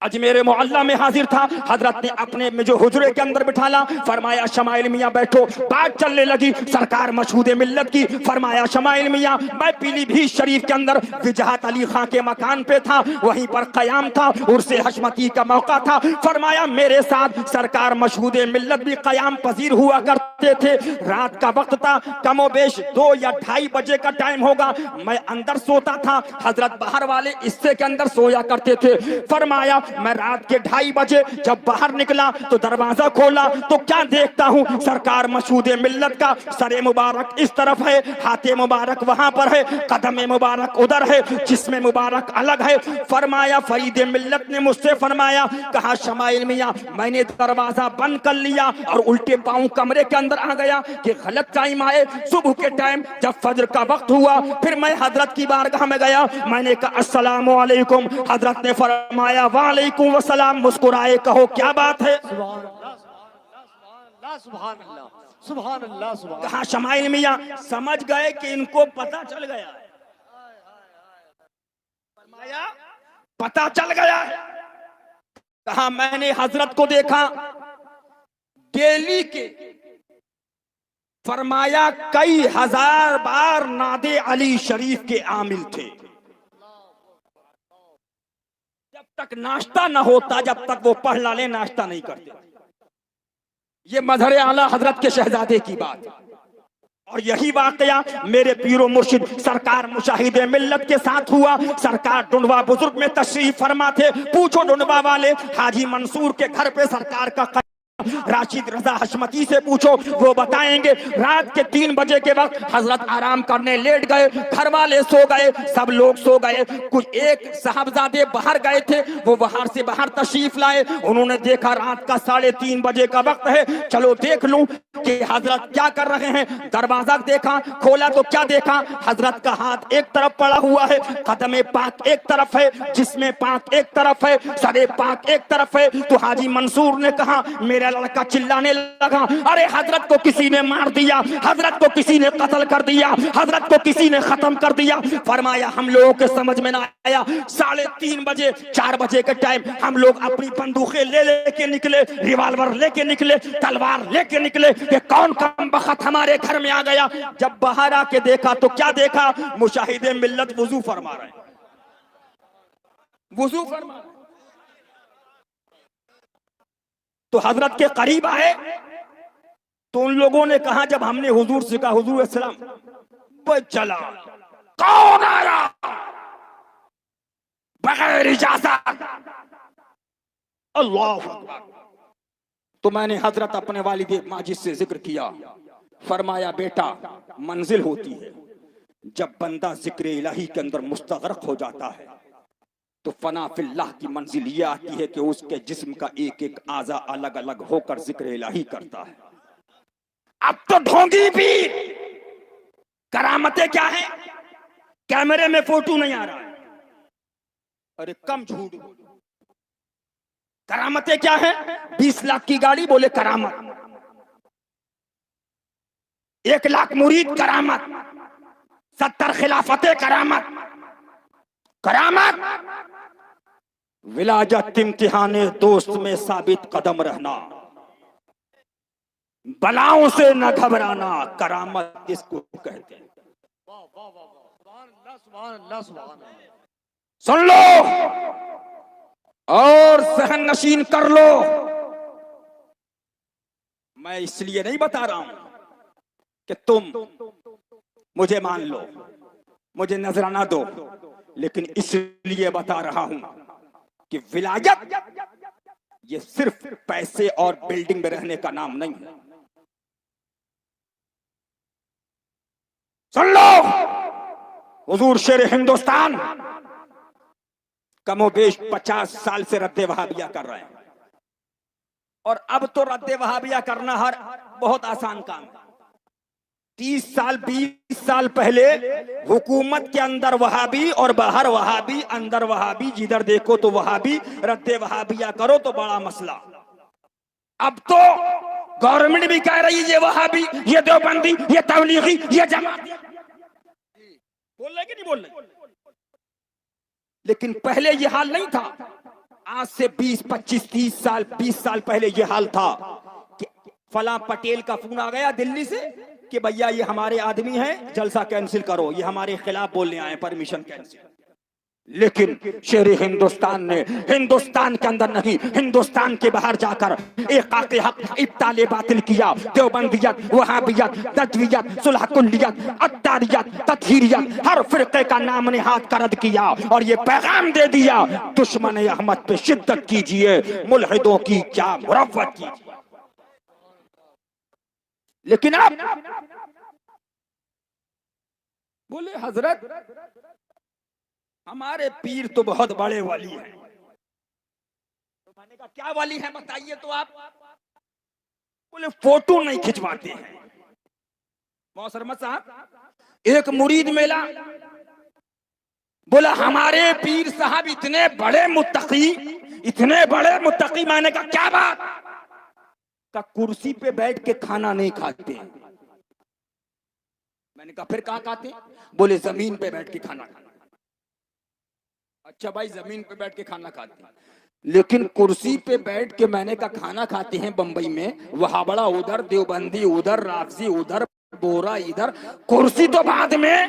अजमेर मोहल्ला में हाजिर था। हजरत ने अपने में जो हुजरे के अंदर बिठाला, फरमाया शमाइल मियाँ बैठो। बात चलने लगी सरकार मशहूद मिल्लत की। फरमाया शमाइल मियाँ, मैं पीलीभीत शरीफ के अंदर विजहत अली खां के मकान पे था, वहीं पर कयाम था, उर्से हशमती का मौका था। फरमाया मेरे साथ सरकार मशहूद मिल्लत भी कयाम पजीर हुआ करते थे। रात का वक्त था, कमोबेश 2 या 2:30 बजे का टाइम होगा। मैं अंदर सोता था, हजरत बाहर वाले हिस्से के अंदर सोया करते थे। फरमाया मैं रात के 2:30 बजे जब बाहर निकला तो दरवाजा खोला तो क्या देखता हूँ, सरकार मशहूद मिल्लत का सरे मुबारक इस तरफ है, हाथे मुबारक वहां पर है, कदम मुबारक उधर है, जिस्म मुबारक अलग है। फरमाया फरीद मिल्लत ने मुझसे फरमाया, कहा शमाइल मियाँ, मैंने दरवाजा बंद कर लिया और उल्टे पांव कमरे के अंदर आ गया कि गलत टाइम आए। सुबह के टाइम जब फजर का वक्त हुआ, फिर मैं हजरत की बारगाह में गया। मैंने कहा अस्सलामु अलैकुम। हजरत ने फरमाया वालेकुम वसलाम। मुस्कुराए, कहो क्या बात है? सुभान अल्लाह, सुभान अल्लाह, सुभान अल्लाह, सुभान। कहा शमाइल मियाँ समझ गए कि इनको पता चल गया है। फरमाया पता चल गया है। कहा मैंने हजरत को देखा डेली के, फरमाया कई हजार बार नादे अली शरीफ के आमिल थे। जब तक नाश्ता न होता, जब तक वो पढ़ लाले, नाश्ता नहीं करते। ये मजहर आला हजरत के शहजादे की बात। और यही वाकया मेरे पीरो मुर्शिद सरकार मुशाहिदे मिल्लत के साथ हुआ। सरकार डुंडवा बुजुर्ग में तशरीफ फरमा थे। पूछो डुंडवा वाले हाजी मंसूर के घर पे सरकार का राशिद रजा हशमती से पूछो, वो बताएंगे। रात के 3 बजे के वक्त हजरत आराम करने लेट गए, घर वाले सो गए, सब लोग सो गए। कुछ एक साहबजादे बाहर गए थे, वो बाहर से बाहर तशरीफ लाए। उन्होंने देखा रात का 3:30 बजे का वक्त है, चलो देख लूं कि हजरत क्या कर रहे हैं। दरवाजा देखा, खोला तो क्या देखा, हजरत का हाथ एक तरफ पड़ा हुआ है, कदम पाक एक तरफ है, जिसमें पाक एक तरफ है, सरे पाक एक तरफ है। तो हाजी मंसूर ने कहा, मेरा लड़का चिल्लाने लगा, अरे हजरत को किसी ने मार दिया, हजरत को किसी ने कत्ल कर दिया, हजरत को किसी ने खत्म कर दिया। फरमाया हम लोगों के समझ में ना आया। 3:30 बजे 4 बजे के टाइम हम लोग अपनी बंदूकें लेके निकले, रिवाल्वर लेके निकले, तलवार लेके निकले कि कौन कम बखत हमारे घर में आ गया। जब बाहर आके देखा तो क्या देखा, मुशाहिदे मिल्लत वुजू फरमा रहे, वुजू फरमा। तो हजरत के करीब आए, तो उन लोगों ने कहा, जब हमने हुजूर से कहा हुजूर अस्सलाम वो चला, कौन आया बगैर इजाजत? अल्लाह अकबर। तो मैंने हजरत अपने वालिद माजिद से जिक्र किया, फरमाया बेटा मंजिल होती है जब बंदा जिक्र इलाही के अंदर मुस्तगरक हो जाता है तो फना फिल्लाह की मंजिल ये आती है कि उसके जिस्म का एक एक आजा अलग अलग होकर जिक्र इलाही करता है। अब तो ढोंगी भी करामतें क्या है, कैमरे में फोटो नहीं आ रहा है, अरे कम झूठ। करामतें क्या है? 20 लाख की गाड़ी बोले करामत, 1 लाख मुरीद करामत, 70 खिलाफतें करामत। करामत विलाजत इम्तिहाने दोस्त में साबित कदम रहना, बलाओं से न घबराना, करामत इसको कहते हैं। सुन लो और सहन नशीन कर लो। मैं इसलिए नहीं बता रहा हूं कि तुम मुझे मान लो, मुझे नजराना दो, लेकिन इसलिए बता रहा हूं कि विलायत ये सिर्फ पैसे और बिल्डिंग में रहने का नाम नहीं है। सुन लो, हुजूर शेर हिंदुस्तान कमोबेश 50 साल से रद्दे वहाबिया कर रहे हैं, और अब तो रद्दे वहाबिया करना हर बहुत आसान काम है। 30 साल 20 साल पहले हुकूमत के अंदर वहाबी और बाहर वहाबी, अंदर वहाबी, जिधर देखो तो वहाबी, रद्दे वहाबिया करो तो बड़ा मसला। अब तो गवर्नमेंट भी कह रही है ये वहाबी, ये देवबंदी, ये तबलीगी, ये जमाती। बोल रहे कि नहीं बोल रहे? लेकिन पहले ये हाल नहीं था। आज से 20 25 30 साल 20 साल पहले ये हाल था कि फला पटेल का फोन आ गया दिल्ली से कि भैया ये हमारे आदमी हैं, जलसा कैंसिल करो, ये हमारे खिलाफ बोलने आए, परमिशन कैंसिल। लेकिन शेर हिंदुस्तान ने हिंदुस्तान के अंदर नहीं, हिंदुस्तान के बाहर जाकर एक हक इब्ताले बातिल किया। देवबंदियत, वहाबियत, तजवियत, सुलह कुल्लियत, अत्तारियत, तत्हीरियत, हर फिरके का नाम ने हाथ का रद्द किया और ये पैगाम दे दिया, दुश्मन अहमद पे शिद्दत कीजिए, मुल्हिदों की क्या मुरव्वत कीजिए। लेकिन आप बोले हजरत हमारे पीर तो बहुत बड़े वाली हैं। तो मैंने कहा क्या वाली है बताइए तो आप? बोले फोटो नहीं खिंचवाते हैं। मोहतरम साहब, एक मुरीद मिला, बोला हमारे पीर साहब इतने बड़े मुत्तकी, इतने बड़े मुत्तकी। मैंने कहा क्या बात? का कुर्सी पे बैठ के खाना नहीं खाते। मैंने कहा फिर कहाँ खाते? बोले जमीन पे बैठ के खाना खाते। अच्छा भाई, जमीन पे बैठ के खाना खाते हैं, लेकिन कुर्सी पे बैठ के मैंने कहा खाना खाते हैं बंबई में, वहाबड़ा उधर, देवबंदी उधर, राफजी उधर, बोरा इधर, कुर्सी तो बाद में।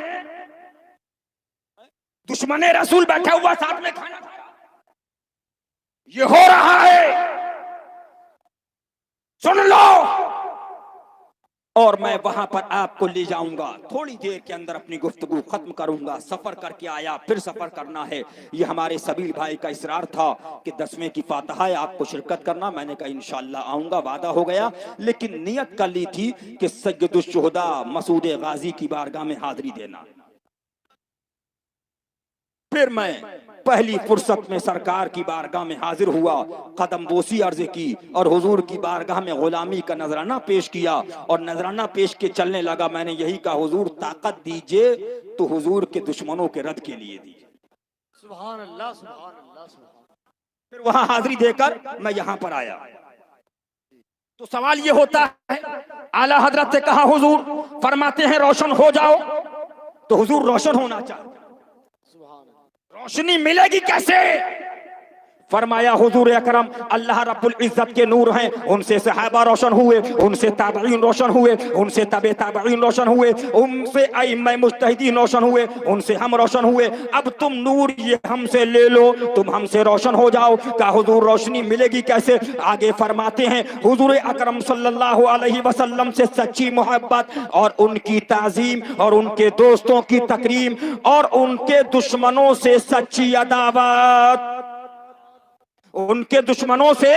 दुश्मने रसूल बैठा हुआ साथ में खाना खा रहा, ये हो रहा है। सुन लो, और मैं वहां पर आपको ले जाऊंगा। थोड़ी देर के अंदर अपनी गुफ्तगू खत्म करूंगा। सफर करके आया, फिर सफर करना है। ये हमारे सबील भाई का इसरार था कि 10वें की फातहा है, आपको शिरकत करना। मैंने कहा इंशाअल्लाह आऊंगा, वादा हो गया। लेकिन नियत कर ली थी कि सैयदुश शुहदा मसूद गाजी की बारगाह में हाजिरी देना। फिर मैं पहली फुर्सत में सरकार की बारगाह में हाजिर हुआ, कदम बोसी अर्ज की और हुजूर की बारगाह में गुलामी का नजराना पेश किया। और नजराना पेश के चलने लगा। मैंने यही कहा हुजूर ताकत दीजिए तो हुजूर के दुश्मनों के रद्द के लिए दीजिए। सुभान अल्लाह, सुभान अल्लाह, सुभान। फिर वहां हाजिरी देकर मैं यहाँ पर आया। तो सवाल ये होता है, आला हजरत से कहा हुजूर फरमाते हैं रोशन हो जाओ, तो हुजूर रोशन होना चाहते, रोशनी मिलेगी कैसे? फरमाया हुजूर अकरम अल्लाह रब्बुल इज्जत के नूर हैं, उनसे सहाबा रोशन हुए, उनसे ताबईन रोशन हुए, उनसे तबे ताबईन रोशन हुए, उनसे अइम्मा मुज्तहिदीन रोशन हुए, उनसे हम रोशन हुए। अब तुम नूर ये हमसे ले लो, तुम हमसे रोशन हो जाओ। का हुजूर रोशनी मिलेगी कैसे? आगे फरमाते हैं हुजूर अकरम सल्लल्लाहु अलैहि वसल्लम से सच्ची मोहब्बत और उनकी ताजीम और उनके दोस्तों की तकरीम और उनके दुश्मनों से सच्ची अदावत, उनके दुश्मनों से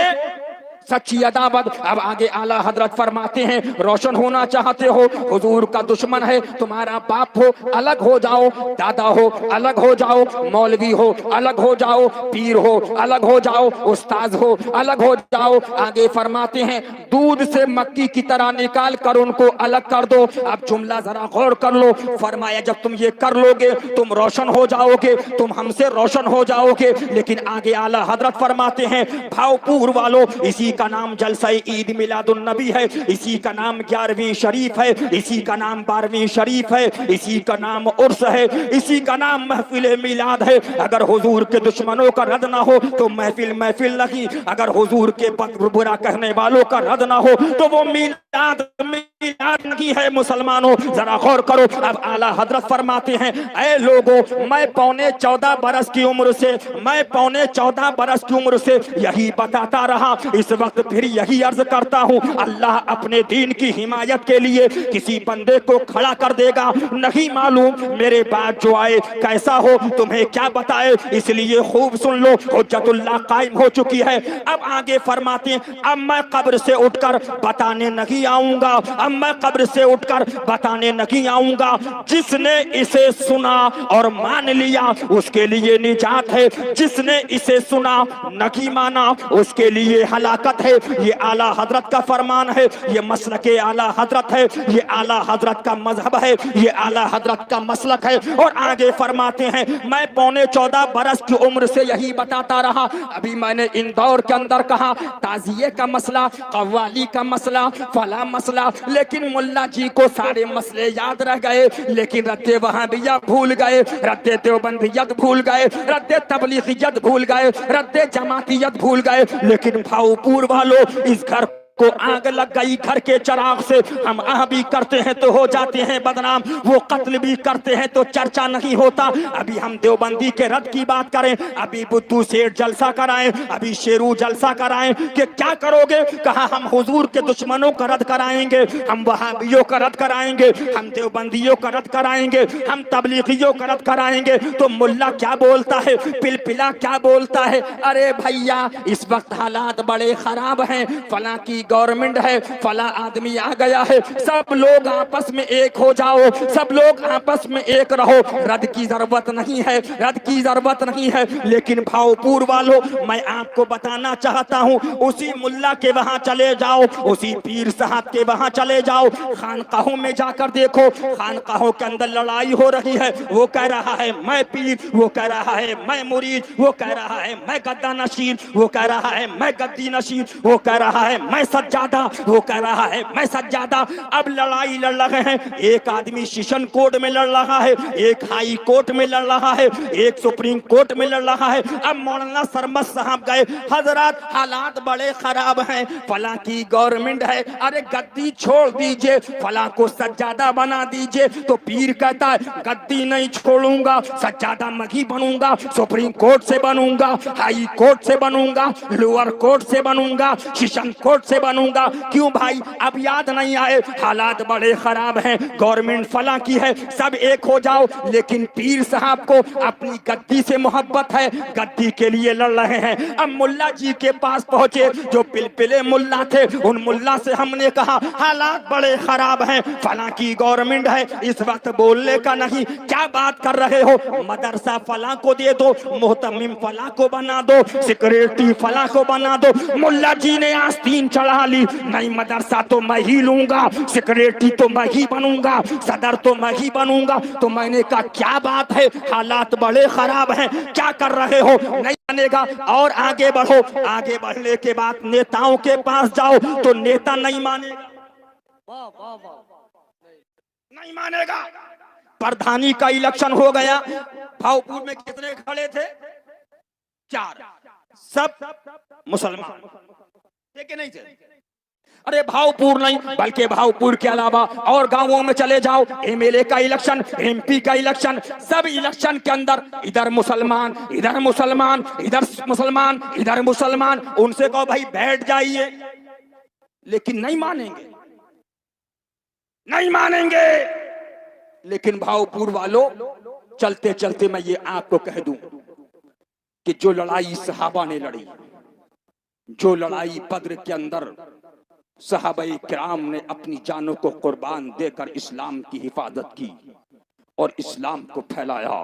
सच्ची अदावत। अब आगे आला हजरत फरमाते हैं रोशन होना चाहते हो, हुजूर का दुश्मन है तुम्हारा बाप हो अलग हो जाओ, दादा हो अलग हो जाओ, मौलवी हो अलग हो जाओ, पीर हो अलग हो जाओ, उस्ताद हो अलग हो जाओ। आगे फरमाते हैं दूध से मक्की की तरह निकाल कर उनको अलग कर दो। अब जुमला जरा गौर कर लो, फरमाया जब तुम ये कर लोगे तुम रोशन हो जाओगे, तुम हमसे रोशन हो जाओगे। लेकिन आगे आला हजरत फरमाते हैं भावपुर वालों, इसी का नाम जलसा ईद मिलादुन नबी है, इसी का नाम 11वीं शरीफ है, इसी का नाम 12वीं शरीफ है, इसी का नाम उर्स है, इसी का नाम महफिल मिलाद है। अगर हुजूर के दुश्मनों का रद ना हो तो महफिल महफिल नहीं, अगर हुजूर के बुरा कहने वालों का रद ना हो तो वो मिलाद मिलाद नहीं है। मुसलमानों जरा गौर करो। अब आला हजरत फरमाते हैं ऐ लोगों, मैं पौने 14 बरस की उम्र से, मैं पौने 14 बरस की उम्र से यही बताता रहा, इस वक्त फिर यही अर्ज करता हूँ, अल्लाह अपने दीन की हिमायत के लिए किसी बंदे को खड़ा कर देगा। नहीं मालूम मेरे बाद जो आए कैसा हो, तुम्हें क्या बताए, इसलिए खूब सुन लो, हुज्जतुल्लाह कायम हो चुकी है। अब आगे फरमाते हैं अब मैं कब्र से उठकर बताने नहीं आऊंगा, अब मैं कब्र से उठकर बताने नहीं आऊंगा। जिसने इसे सुना और मान लिया उसके लिए निजात है, जिसने इसे सुना नहीं माना उसके लिए हलाकत है। ये आला हजरत का फरमान है, ये मसलक आला हजरत है, ये आला हजरत का मजहब है, ये आला हजरत का मसलक है। और आगे फरमाते हैं मैं पौने 14 बरस की उम्र से यही बताता रहा। अभी मैंने इंदौर के अंदर कहा ताजिए का मसला, कव्वाली का मसला, फला मसला, लेकिन मुल्ला जी को सारे मसले याद रह गए, लेकिन रद्दे वहाबिया भूल गए, रद्दे देवबंदियत भूल गए, रद्दे तबलीगियत भूल गए, रद्दे जमातियत भूल गए। लेकिन भावपुर वालों, इस घर को आग लग गई घर के चिराग से। हम आह भी करते हैं तो हो जाते हैं बदनाम, वो कत्ल भी करते हैं तो चर्चा नहीं होता। अभी हम देवबंदी के रद्द की बात करें, अभी बुद्धू सेठ जलसा कराएं, अभी शेरू जलसा कराएं कि क्या करोगे? कहा हम हुजूर के दुश्मनों का रद्द कराएंगे, हम वहाबियों का रद्द कराएंगे, हम देवबंदियों का रद्द कराएंगे, हम तबलीगियों का रद्द कराएंगे। तो मुल्ला क्या बोलता है, पिलपिला क्या बोलता है, अरे भैया इस वक्त हालात बड़े खराब हैं, फला की गवर्नमेंट है, फला आदमी आ गया है, सब लोग आपस में एक हो जाओ, सब लोग आपस में एक रहो, रद्द की जरूरत नहीं है, रद्द की जरूरत नहीं है। लेकिन भावपुर वालों, मैं आपको बताना चाहता हूँ, उसी मुल्ला के वहां चले जाओ, उसी पीर साहब के वहां चले जाओ, खानकाहों में जाकर देखो, खानकाहों के अंदर लड़ाई हो रही है। वो कह रहा है मैं पीर, वो कह रहा है मैं मुरीद, वो कह रहा है मैं गद्दा नशीर, वो कह रहा है मैं गद्दी नशीर, वो कह रहा है मैं सज्जादा, वो कह रहा है मैं सज्जादा। अब लड़ाई लड़ रहे हैं, एक आदमी सेशन कोर्ट में लड़ रहा है, एक हाई कोर्ट में लड़ रहा है, एक सुप्रीम कोर्ट में लड़ रहा है। अब मौलाना सरमद साहब गए, हजरत हालात बड़े खराब हैं, फला की गवर्नमेंट है, अरे गद्दी छोड़ दीजिए, फला को सज्जादा बना दीजिए। तो पीर कहता है गद्दी नहीं छोड़ूंगा, सज्जादा मगी बनूंगा, सुप्रीम कोर्ट से बनूंगा, हाई कोर्ट से बनूंगा, लोअर कोर्ट से बनूंगा, सेशन कोर्ट से बनूंगा। क्यों भाई अब याद नहीं आए? हालात बड़े खराब हैं, गवर्नमेंट फला की है, सब एक हो जाओ। लेकिन पीर साहब को अपनी गद्दी से मोहब्बत है, गद्दी के लिए लड़ रहे हैं। अब मुल्ला जी के पास पहुंचे, जो पिलपिले मुल्ला थे, उन मुल्ला से हमने कहा हालात बड़े खराब हैं, फला की गवर्नमेंट है, इस वक्त बोलने का नहीं, क्या बात कर रहे हो? मदरसा फला को दे दो, मोहतमिम फला को बना दो, सिक्योरिटी फला को बना दो। मुल्ला जी ने आस्तीन चढ़ा ली, नहीं मदरसा तो मैं ही लूंगा, सिक्योरिटी तो मैं ही बनूंगा, सदर तो मैं ही बनूंगा। तो मैंने कहा क्या बात है, हालात बड़े खराब हैं, क्या कर रहे हो? नहीं मानेगा और आगे बढ़ो, आगे बढ़ने के बाद नेताओं के पास जाओ तो नेता नहीं मानेगा, वाह वाह वाह, नहीं मानेगा। प्रधानी का इलेक्शन हो गया, भावपुर में कितने खड़े थे? 4। सब मुसलमान थे कि नहीं थे? अरे भावपुर नहीं, बल्कि भावपुर के अलावा और गांवों में चले जाओ, एमएलए का इलेक्शन, एमपी का इलेक्शन, सब इलेक्शन के अंदर इधर मुसलमान, इधर मुसलमान, इधर मुसलमान, इधर मुसलमान। उनसे कहो भाई बैठ जाइए, लेकिन नहीं मानेंगे, नहीं मानेंगे। लेकिन भावपुर वालों, चलते चलते मैं ये आपको कह दूं कि जो लड़ाई सहाबा ने लड़ी, जो लड़ाई बद्र के अंदर सहाबाए किराम ने अपनी जानों को कुर्बान देकर इस्लाम की हिफाजत की और इस्लाम को फैलाया,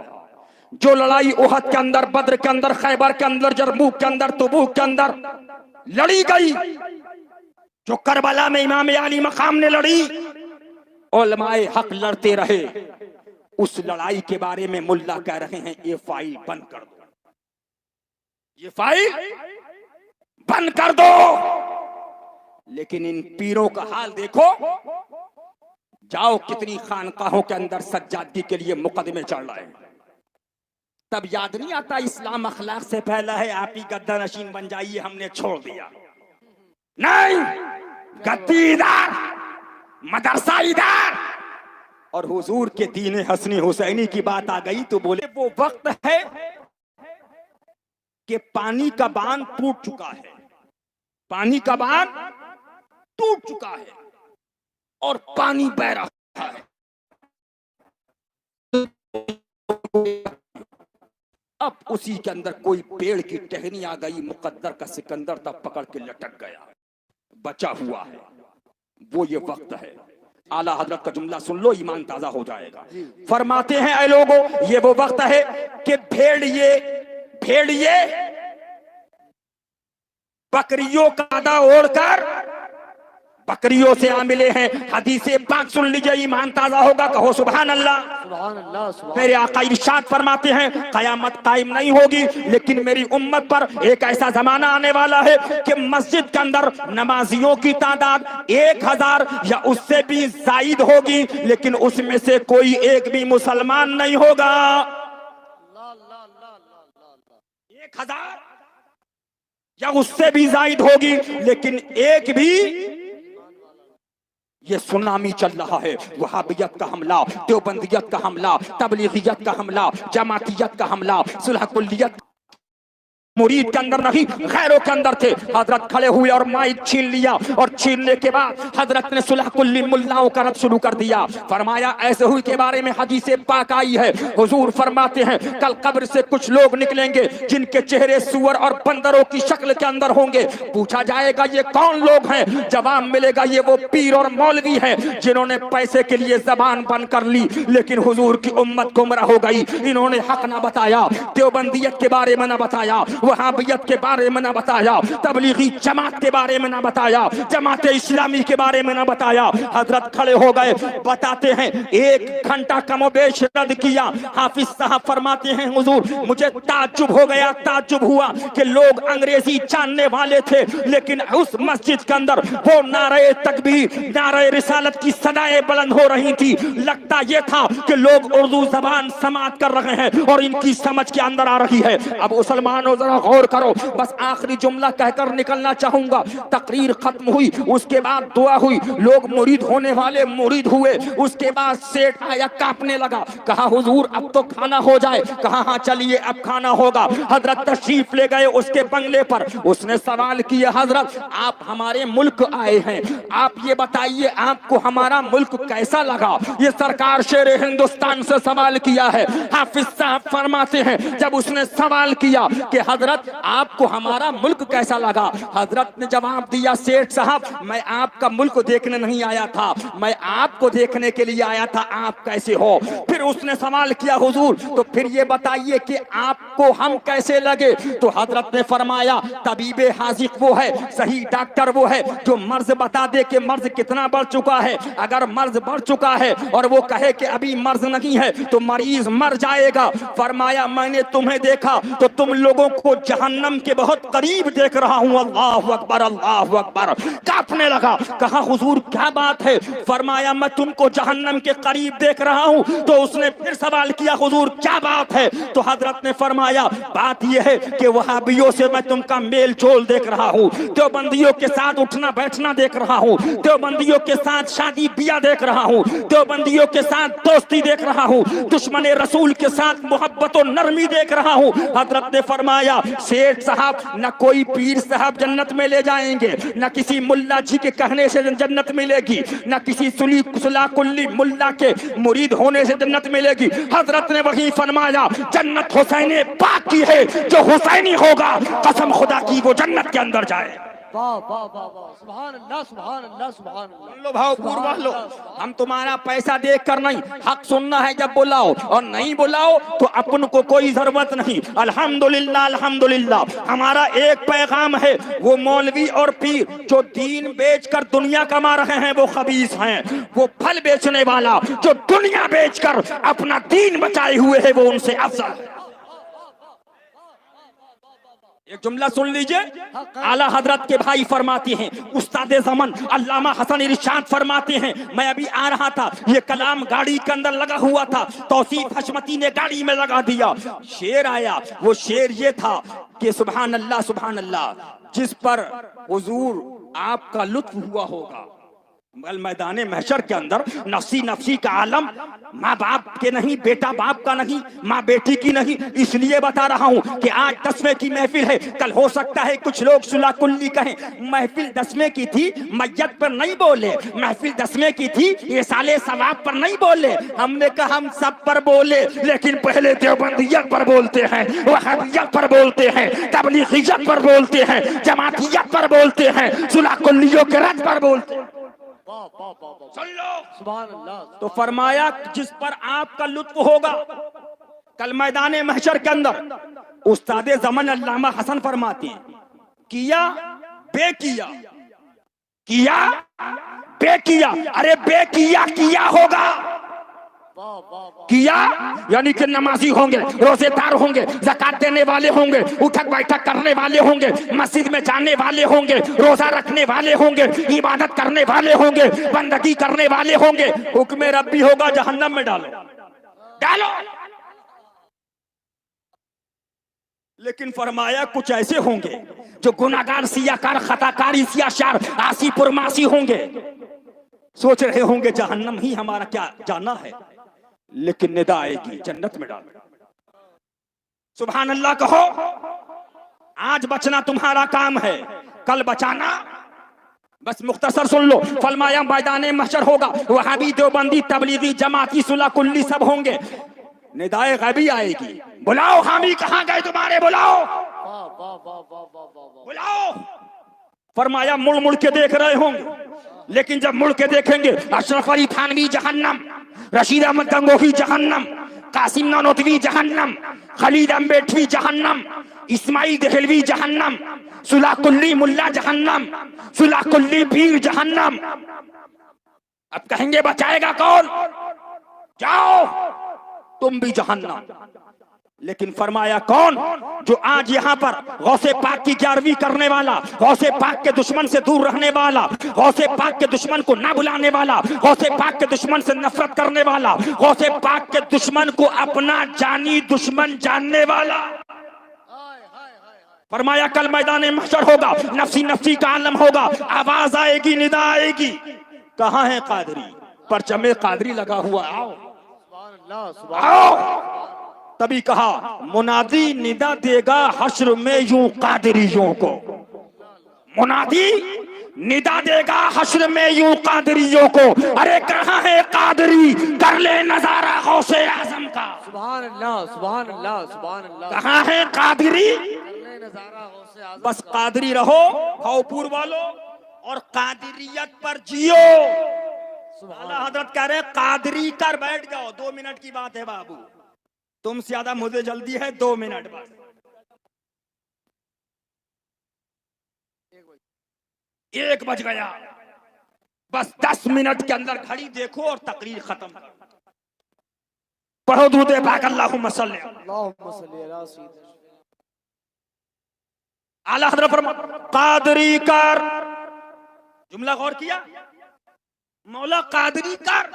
जो लड़ाई उहद के अंदर, बद्र के अंदर, खैबर के अंदर, जरमूक के अंदर, तबूक के अंदर लड़ी गई, जो करबला में इमाम अली मकाम ने लड़ी, उलमाए हक लड़ते रहे, उस लड़ाई के बारे में मुल्ला कह रहे हैं ये फाइल बंद कर दो, ये फाइल बंद कर दो। लेकिन इन पीरों का हाल देखो, जाओ कितनी खानकाहों के अंदर सज्जादगी के लिए मुकदमे चल रहे हैं। तब याद नहीं आता इस्लाम अखलाक से पहला है, आप ही गद्दा नशीन बन जाइए, हमने छोड़ दिया। नहीं, गद्दी इधर, मदरसा इधर। और हुजूर के दीन हसनी हुसैनी की बात आ गई तो बोले वो वक्त है कि पानी का बांध टूट चुका है, पानी का बांध टूट चुका है और पानी बह रहा है। अब उसी के अंदर कोई पेड़ की टहनी आ गई, मुकद्दर का सिकंदर तब पकड़ के लटक गया, बचा हुआ है। वो ये वक्त है। आला हजरत का जुमला सुन लो, ईमान ताजा हो जाएगा। फरमाते हैं ऐ लोगों, ये वो वक्त है कि भेड़िए बकरियों का आधा ओढ़कर बकरियों से आ मिले हैं। हदीसे पाक सुन लीजिए, ईमान ताजा होगा। कहो सुभान अल्लाह। सुभान अल्लाह, सुभान मेरे आका इरशाद फरमाते हैं कयामत कायम नहीं होगी, लेकिन मेरी उम्मत पर एक ऐसा जमाना आने वाला है कि मस्जिद के अंदर नमाजियों की तादाद 1000 या उससे भी जायद होगी, लेकिन उसमें से कोई एक भी मुसलमान नहीं होगा। 1000 या उससे भी जायद होगी, लेकिन एक भी। ये सुनामी चल रहा है, वहाबियत का हमला, देवबंदियत का हमला, तबलीगियत का हमला, जमातियत का हमला, सुलह कुल्लियत मुरीद के अंदर नहीं, गैरों के अंदर थे। हजरत खड़े हुए और माइक छीन लिया, और छीनने के बाद हजरत ने सुलह कुल्ली मुल्लाओं का रद्द शुरू कर दिया। फरमाया ऐसे हुई के बारे में हदीस पाक आई है। हुजूर फरमाते हैं कल कब्र से कुछ लोग निकलेंगे जिनके चेहरे सुअर और बंदरों की शक्ल के अंदर होंगे। पूछा जाएगा ये कौन लोग हैं? जवाब मिलेगा ये वो पीर और मौलवी हैं जिन्होंने पैसे के लिए जबान बंद कर ली, लेकिन हुजूर की उम्मत गुमराह हो गई। इन्होंने हक ना बताया, देवबंदियत के बारे में ना बताया, वहाबियत के बारे में ना बताया, तबलीगी जमात के बारे में ना बताया, जमात इस्लामी के बारे में ना बताया। हजरत खड़े हो गए, बताते हैं 1 घंटा कमोबेश रद्द किया। हाफिज साहब फरमाते हैं हुजूर मुझे ताज्जुब हो गया, ताज्जुब हुआ कि लोग अंग्रेजी जानने वाले थे, लेकिन उस मस्जिद के अंदर वो नारे तकबीर, नारे रिसालत की सदाएं बुलंद हो रही थी। लगता यह था कि लोग उर्दू जबान समात कर रहे हैं और इनकी समझ के अंदर आ रही है। अब मुसलमानों जरा गौर करो, बस आखिरी जुमला कहकर निकलना चाहूंगा। तकरीर खत्म हुई, उसके बाद दुआ हुई, लोग मुरीद होने वाले मुरीद हुए। उसके बाद सेठ आया, कांपने लगा, कहा हुजूर अब तो खाना हो जाए। कहा हाँ चलिए अब खाना होगा। हजरत तशरीफ ले गए उसके बंगले पर। उसने सवाल किया हजरत आप हमारे मुल्क आए हैं, आप ये बताइए आपको हमारा मुल्क कैसा लगा? ये सरकार शेर हिंदुस्तान से सवाल किया है। हाफिज साहब फरमाते हैं जब उसने सवाल किया कि हजरत आपको हमारा मुल्क कैसा लगा, हजरत ने जवाब दिया सेठ साहब मैं आपका मुल्क देखने नहीं आया था, मैं आपको देखने के लिए आया था, आप कैसे हो? फिर उसने सवाल किया हुजूर तो फिर ये बताइए कि आपको हम कैसे लगे? तो हजरत ने फरमाया तबीबे हाजिक वो है, सही डॉक्टर वो है जो मर्ज बता दे कि मर्ज कितना बढ़ चुका है। अगर मर्ज बढ़ चुका है और वो कहे कि अभी मर्ज नहीं है तो मरीज मर जाएगा। फरमाया मैंने तुम्हें देखा तो तुम लोगों को जहन्नम के बहुत करीब देख रहा हूँ। अल्लाहु अकबर, अल्लाहु अकबर। कांपने लगा। कहा हुजूर क्या बात है? फरमाया मैं तुमको जहन्नम के करीब देख रहा हूँ। तो उसने फिर सवाल किया, हुजूर क्या बात है? तो हजरत ने फरमाया बात यह है कि वहाबियों से मैं तुमका मेल जोल देख रहा हूँ, देवबंदियों के साथ उठना बैठना देख रहा हूँ, देवबंदियों के साथ शादी ब्याह देख रहा हूँ, देवबंदियों के साथ दोस्ती देख रहा हूँ, दुश्मन रसूल के साथ मोहब्बत और नरमी देख रहा हूँ। हजरत ने फरमाया सेठ साहब, न कोई पीर साहब जन्नत में ले जाएंगे, न किसी मुल्ला जी के कहने से जन्नत मिलेगी, न किसी सुला कुल्ली मुल्ला के मुरीद होने से जन्नत मिलेगी। हजरत ने वही फरमाया जन्नत हुसैन पाक की है, जो हुसैनी होगा कसम खुदा की वो जन्नत के अंदर जाए। वाह वाह वाह वाह, सुभान अल्लाह सुभान अल्लाह सुभान अल्लाह। लो भाव पूर्वा लो, हम तुम्हारा पैसा देख कर नहीं, हक सुनना है जब बुलाओ, और नहीं बुलाओ तो अपन को कोई जरूरत नहीं। अल्हम्दुलिल्लाह अल्हम्दुलिल्लाह। हमारा एक पैगाम है, वो मौलवी और पीर जो दीन बेचकर दुनिया कमा रहे हैं वो खबीस हैं। वो फल बेचने वाला जो दुनिया बेचकर अपना दीन बचाए हुए है वो उनसे अफजल है। एक जुमला सुन लीजिए, आला हजरत के भाई फरमाते हैं, उस्ताद ज़मान अल्लामा हसन इरशाद फरमाते हैं, मैं अभी आ रहा था, ये कलाम गाड़ी के अंदर लगा हुआ था, तौसीफ हशमती ने गाड़ी में लगा दिया, शेर आया। वो शेर ये था कि सुभान अल्लाह, जिस पर हुजूर आपका लुत्फ हुआ होगा मैदान महशर के अंदर, नफसी नफसी का आलम, माँ बाप के नहीं, बेटा बाप का नहीं, माँ बेटी की नहीं। इसलिए बता रहा हूँ कि आज 10वें की महफिल है, कल हो सकता है कुछ लोग सुला कुल्ली कहें। महफिल 10वें की थी, मैयत पर नहीं बोले। महफिल 10वें की थी, ये साले सवाब पर नहीं बोले। हमने कहा हम सब पर बोले, लेकिन पहले देवबंदियत पर बोलते हैं, वहाबियत पर बोलते हैं, तबलीगियत पर बोलते हैं, जमातियत पर बोलते हैं, सुला कुल्लियों के रद पर बोलते हैं। सुन लो, सुभान अल्लाह। तो फरमाया जिस पर आपका लुत्फ होगा कल मैदान महशर के अंदर, उस्ताद ज़मान अल्लामा हसन फरमाते हैं किया बेकिया, किया बेकिया, अरे बेकिया किया होगा। किया यानी कि नमाजी होंगे, रोजेदार होंगे, ज़कात देने वाले होंगे, उठक बैठक करने वाले होंगे, मस्जिद में जाने वाले होंगे, रोजा रखने वाले होंगे, इबादत करने वाले होंगे, बंदगी करने वाले होंगे। हुक्म रब्बी होगा जहन्नम में डालो डालो। लेकिन फरमाया कुछ ऐसे होंगे जो गुनाहगार, सियाकार, खताकार, इसियाशार, आसी पुरमासी होंगे, सोच रहे होंगे जहन्नम ही हमारा क्या जाना है, लेकिन निदा आएगी जन्नत में डालो। सुभान अल्लाह कहो। आज बचना तुम्हारा काम है, कल बचाना बस मुख्तसर सुन लो। फरमाया मैदान महशर होगा, वहाबी, देवबंदी, तबलीगी, जमाती, सुला कुल्ली सब होंगे, निदाए गैबी आएगी। बुलाओ हामी, कहाँ गए तुम्हारे, बुलाओ बुलाओ। फरमाया मुड़ मुड़ के देख रहे होंगे, लेकिन जब मुड़ के देखेंगे अशरफ अली थानवी जहन्नम, रशीद अहमद गंगोही जहन्नम, कासिम नानोतवी जहन्नम, खलीद अम्बेडवी जहन्नम, इस्माइल देहलवी जहन्नम, सुला कुल्ली मुल्ला जहन्नम, सुला कुल्ली पीर जहन्नम। अब कहेंगे बचाएगा कौन? जाओ तुम भी जहन्नम। लेकिन फरमाया कौन? जो आज यहाँ पर गौसे पाक की 11वीं करने वाला, गौसे पाक के दुश्मन से दूर रहने वाला, गौसे पाक के दुश्मन को ना बुलाने वाला, गौसे पाक के दुश्मन से नफरत करने वाला, गौसे पाक के दुश्मन को अपना जानी दुश्मन जानने वाला। फरमाया कल मैदान महशर होगा, नफसी नफसी का आलम होगा, आवाज आएगी, निदा आएगी, कहाँ है कादरी? परचमे कादरी लगा हुआ, आओ आओ। तभी कहा मुनादी निदा देगा हश्र में यूं कादरियों को, मुनादी निदा देगा हश्र में यूं कादरियों को। अरे कहाँ है कादरी? कर ले नजारा गौसे आजम का। सुभान अल्लाह सुभान अल्लाह सुभान अल्लाह। कहाँ है कादरी? नजारा गौसे आजम। बस कादरी रहो, भावपुर वालों, और कादरियत पर जियो। आला हजरत कह रहे कादरी कर बैठ जाओ। 2 मिनट की बात है बाबू, तुमसे ज्यादा मुझे जल्दी है, 2 मिनट बस। 1 बज गया, बस 10 मिनट के अंदर घड़ी देखो और तकरीर खत्म करो। पढ़ो दुरूद पाक, अल्लाहुम्मा सल्ली अल्लाहुम्मा सल्ली अला सय्यिदना। आला हजरत फरमा कादरी कर, जुमला गौर किया, मौला कादरी कर,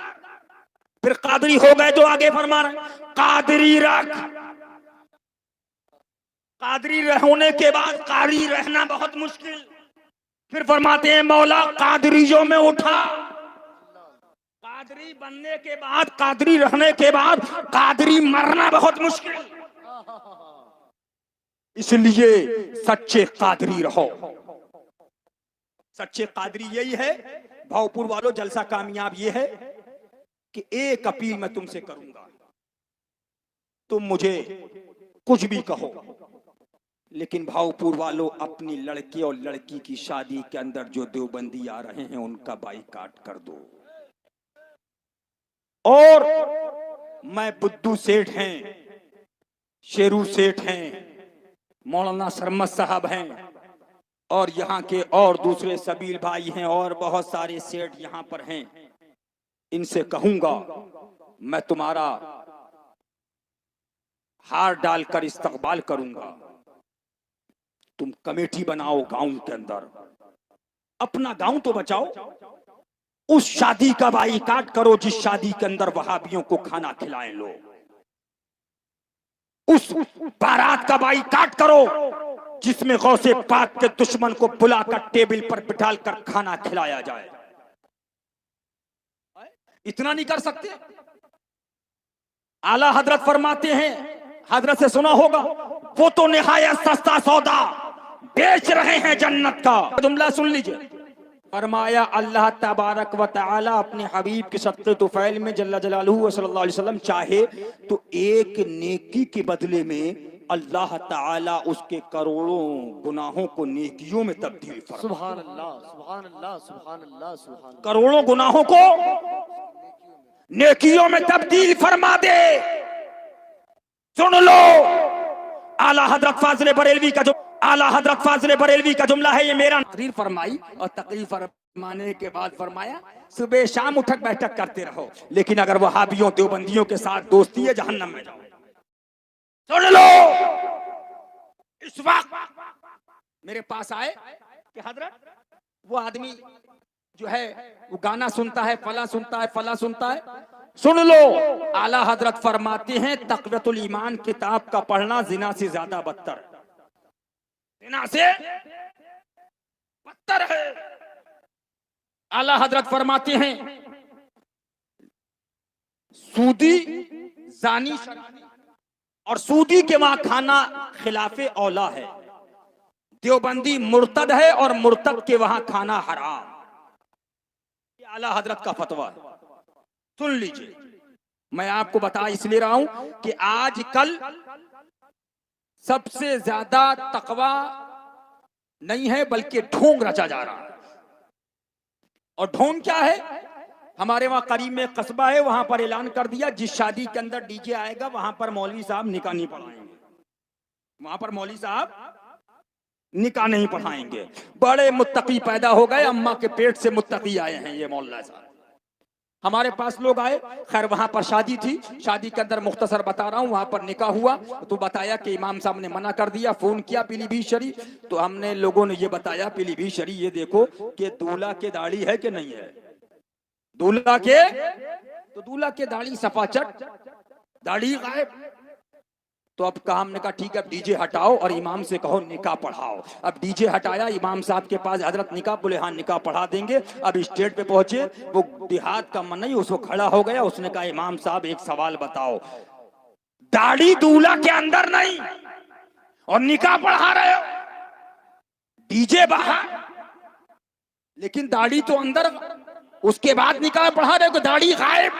फिर कादरी हो गए तो आगे फरमा रहे कादरी रख। कादरी होने के बाद कारी रहना बहुत मुश्किल, फिर फरमाते हैं मौला कादरियों में उठा। कादरी बनने के बाद, कादरी रहने के बाद कादरी मरना बहुत मुश्किल, इसलिए सच्चे कादरी रहो। सच्चे कादरी यही है भावपुर वालों, जलसा कामयाब ये है कि एक अपील मैं तुमसे करूंगा, तुम मुझे कुछ भी कहो, लेकिन भावपुर वालों अपनी लड़के और लड़की की शादी के अंदर जो देवबंदी आ रहे हैं उनका बाइकाट कर दो। और मैं बुद्धू सेठ हैं, शेरू सेठ हैं, मौलाना शर्मत साहब हैं, और यहाँ के और दूसरे सबील भाई हैं, और बहुत सारे सेठ यहाँ पर हैं, इनसे कहूंगा मैं तुम्हारा हार डालकर इस्तकबाल करूंगा। तुम कमेटी बनाओ गांव के अंदर, अपना गांव तो बचाओ, उस शादी का बाइकाट करो जिस शादी के अंदर वहाबियों को खाना खिलाएं लोग, उस बारात का बाइकाट करो जिसमें गौसे पाक के दुश्मन को बुलाकर टेबल पर बिठाकर खाना खिलाया जाए। इतना नहीं कर सकते? आला हजरत फरमाते हैं, हजरत से सुना होगा, वो तो निहायत सस्ता सौदा बेच रहे हैं जन्नत का। जुमला सुन लीजिए, फरमाया अल्लाह तबारक व तआला अपने हबीब के सत्ते तुफैल में जल्ला जलालहू सल्लल्लाहु अलैहि वसल्लम चाहे तो एक नेकी के बदले में अल्लाह ताला उसके करोड़ों गुनाहों को नेकियों में तब्दील फरमा। सुभान अल्लाह, सुभान अल्लाह, सुभान अल्लाह, सुभान अल्लाह। करोड़ों गुनाहों को नेकियों में तब्दील फरमा दे। सुन लो, आला हजरत फाजिल बरेलवी का जो आला हजरत फाजिल बरेलवी का जुमला है, ये मेरा तकरीर फरमाई, और तकरीर फरमाने के बाद फरमाया सुबह शाम उठक बैठक करते रहो, लेकिन अगर वहाबियों देवबंदियों के साथ दोस्ती है जहन्नम में जाओ। सुन लो, इस वक्त मेरे पास आए कि हजरत वो आदमी जो है वो गाना सुनता है, फला सुनता है, फला सुनता है। सुन लो, आला हजरत फरमाते हैं तक़वियतुल ईमान किताब का पढ़ना जिना से ज्यादा बदतर, जिना से बदतर है। आला हजरत फरमाते हैं सूदी जानी और सूदी के वहां खाना खिलाफे औला है, देवबंदी मुर्तद है और मुर्तद के वहां खाना हराम। ये आला हजरत का फतवा है, सुन लीजिए। मैं आपको बता इसलिए रहा हूं कि आजकल सबसे ज्यादा तकवा नहीं है बल्कि ढोंग रचा जा रहा है। और ढोंग क्या है? हमारे वहां करीब में कस्बा है, वहां पर ऐलान कर दिया जिस शादी के अंदर डीजे आएगा वहां पर मौलवी साहब निकाह नहीं पढ़ाएंगे, वहां पर मौलवी साहब निकाह नहीं पढ़ाएंगे। बड़े मुत्तकी पैदा हो गए, अम्मा के पेट से मुत्तकी आए हैं ये मौलवी साहब। हमारे पास लोग आए, खैर वहां पर शादी थी, शादी के अंदर मुख्तसर बता रहा हूँ, वहां पर निकाह हुआ तो बताया कि इमाम साहब ने मना कर दिया। फोन किया पीलीभीत शरीफ, तो हमने लोगों ने ये बताया पीलीभीत शरीफ ये देखो कि दूल्हा के दाढ़ी है कि नहीं है, दूल्हा के, तो दूल्हा के दाढ़ी सफाचट, दाढ़ी गायब। तो अब कहा, हमने कहा ठीक है डीजे हटाओ और इमाम से कहो निकाह पढ़ाओ। अब डीजे हटाया, इमाम साहब के पास हजरत निकाह, बोले हाँ निकाह पढ़ा देंगे। अब स्टेज पे पहुंचे, वो देहात का मन नहीं, उसको खड़ा हो गया, उसने कहा इमाम साहब एक सवाल बताओ, दाढ़ी दूल्हा के अंदर नहीं और निकाह पढ़ा रहे हो, डीजे बाहर लेकिन दाढ़ी तो अंदर, उसके बाद निकाह पढ़ा रहे हो, दाढ़ी गायब।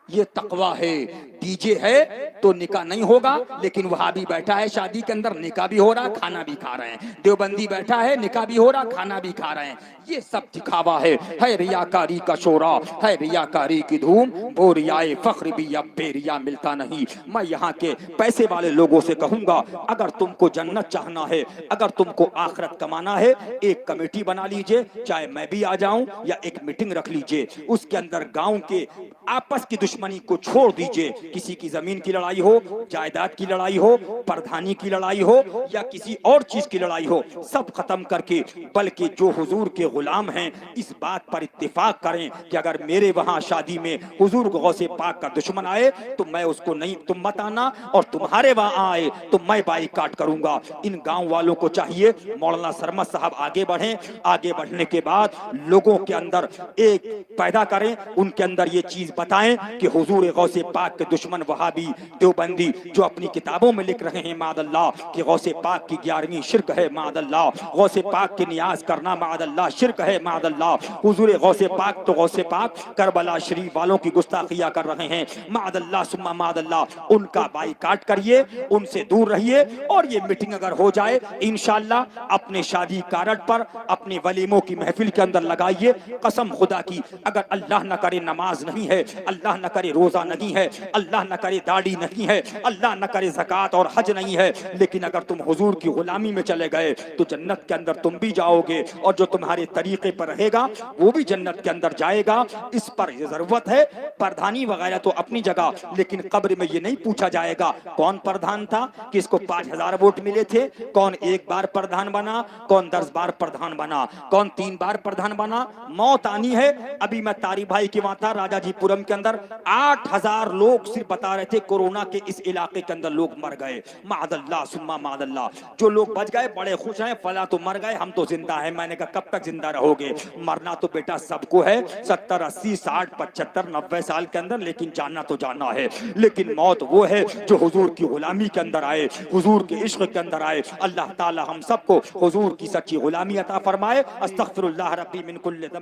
ये तकवा है। डीजे है तो निकाह नहीं होगा, लेकिन वहाबी बैठा है शादी के अंदर, निकाह भी हो रहा, खाना भी खा रहे हैं। देवबंदी बैठा है, निकाह भी हो रहा, खाना भी खा रहे हैं। ये सब दिखावा है रियाकारी का शोरा, है रियाकारी की धूम, वो रियाए फख्र भी अब बेरिया मिलता नहीं। मैं यहाँ के पैसे वाले लोगों से कहूंगा, अगर तुमको जन्नत चाहना है, अगर तुमको आखिरत कमाना है, एक कमेटी बना लीजिए, चाहे मैं भी आ जाऊं या एक मीटिंग रख लीजिए, उसके अंदर गांव के आपस की दुश्मनी को छोड़ दीजिए, किसी की जमीन की लड़ाई हो, जायदाद की लड़ाई हो, प्रधानी की लड़ाई हो या किसी और चीज की लड़ाई हो, सब खत्म करके बल्कि जो हुजूर के गुलाम हैं इस बात पर इत्तेफाक करें कि अगर मेरे वहां शादी में हुजूर गौसे पाक का दुश्मन आए तो मैं उसको नहीं, तुम मत आना, और तुम्हारे वहां आए तो मैं बाइकाट करूंगा। इन गांव वालों को चाहिए मौलाना सरमद साहब आगे बढ़ें, आगे बढ़ने के बाद लोगों के अंदर एक पैदा करें, उनके अंदर ये चीज बताएं कि हुजूर गौसे पाक के दुश्मन वहाबी देवबंदी जो अपनी किताबों में लिख रहे हैं मादल्ला कि गौसे पाक की 11वीं शिरक है मादल्ला, गौसे पाक की नियाज करना मादल्ला शिरक है मादल्ला, हुजूर गौसे पाक तो गौसे पाक करबला शरीफ वालों की गुस्ताखियां कर रहे हैं मादल्ला सुम्मा मादल्ला, उनका बाइकाट करिए, उनसे दूर रहिए। और ये मीटिंग अगर हो जाए इंशाअल्लाह अपने शादी कारड पर अपने वलीमों की महफिल के अंदर लगाइए। कसम खुदा की अगर अल्लाह न करे नमाज नहीं है, अल्लाह न करे रोजा नहीं है, अल्लाह न करे दाढ़ी नहीं है, अल्लाह न करे ज़कात और हज नहीं है, लेकिन अगर तुम हुजूर की गुलामी में चले गए तो जन्नत के अंदर तुम भी जाओगे और जो तुम्हारे तरीके पर रहेगा वो भी जन्नत के अंदर जाएगा। इस पर जरूरत है प्रधानी वगैरह तो अपनी जगह, लेकिन कब्र में ये नहीं पूछा जाएगा कौन प्रधान था, किसको 5000 वोट मिले थे, कौन एक बार प्रधान बना, कौन 10 बार प्रधान बना, कौन 3 बार प्रधान बना। मौत आनी है। अभी मैं तारी भाई के वहां था राजाजीपुरम के अंदर 8000 लोग सिर्फ बता रहे थे कोरोना के इस इलाके के अंदर लोग मर गए। मादल्ला सुम्मा मादल्ला, जो लोग बच गए बड़े खुश हैं, फला तो मर गए हम तो जिंदा है। मैंने कहा कब तक जिंदा रहोगे, मरना तो बेटा सबको है 70 80 60 75 90 साल के अंदर, लेकिन जानना तो जानना है। लेकिन मौत वो है जो हुजूर की गुलामी के अंदर आए, हुजूर के इश्क के अंदर आए। अल्लाह ताला हम सबको हुजूर की सच्ची गुलामी अता फरमाए। अस्तगफिरुल्लाह रब्बी मिन कुल्लि ज़ंब।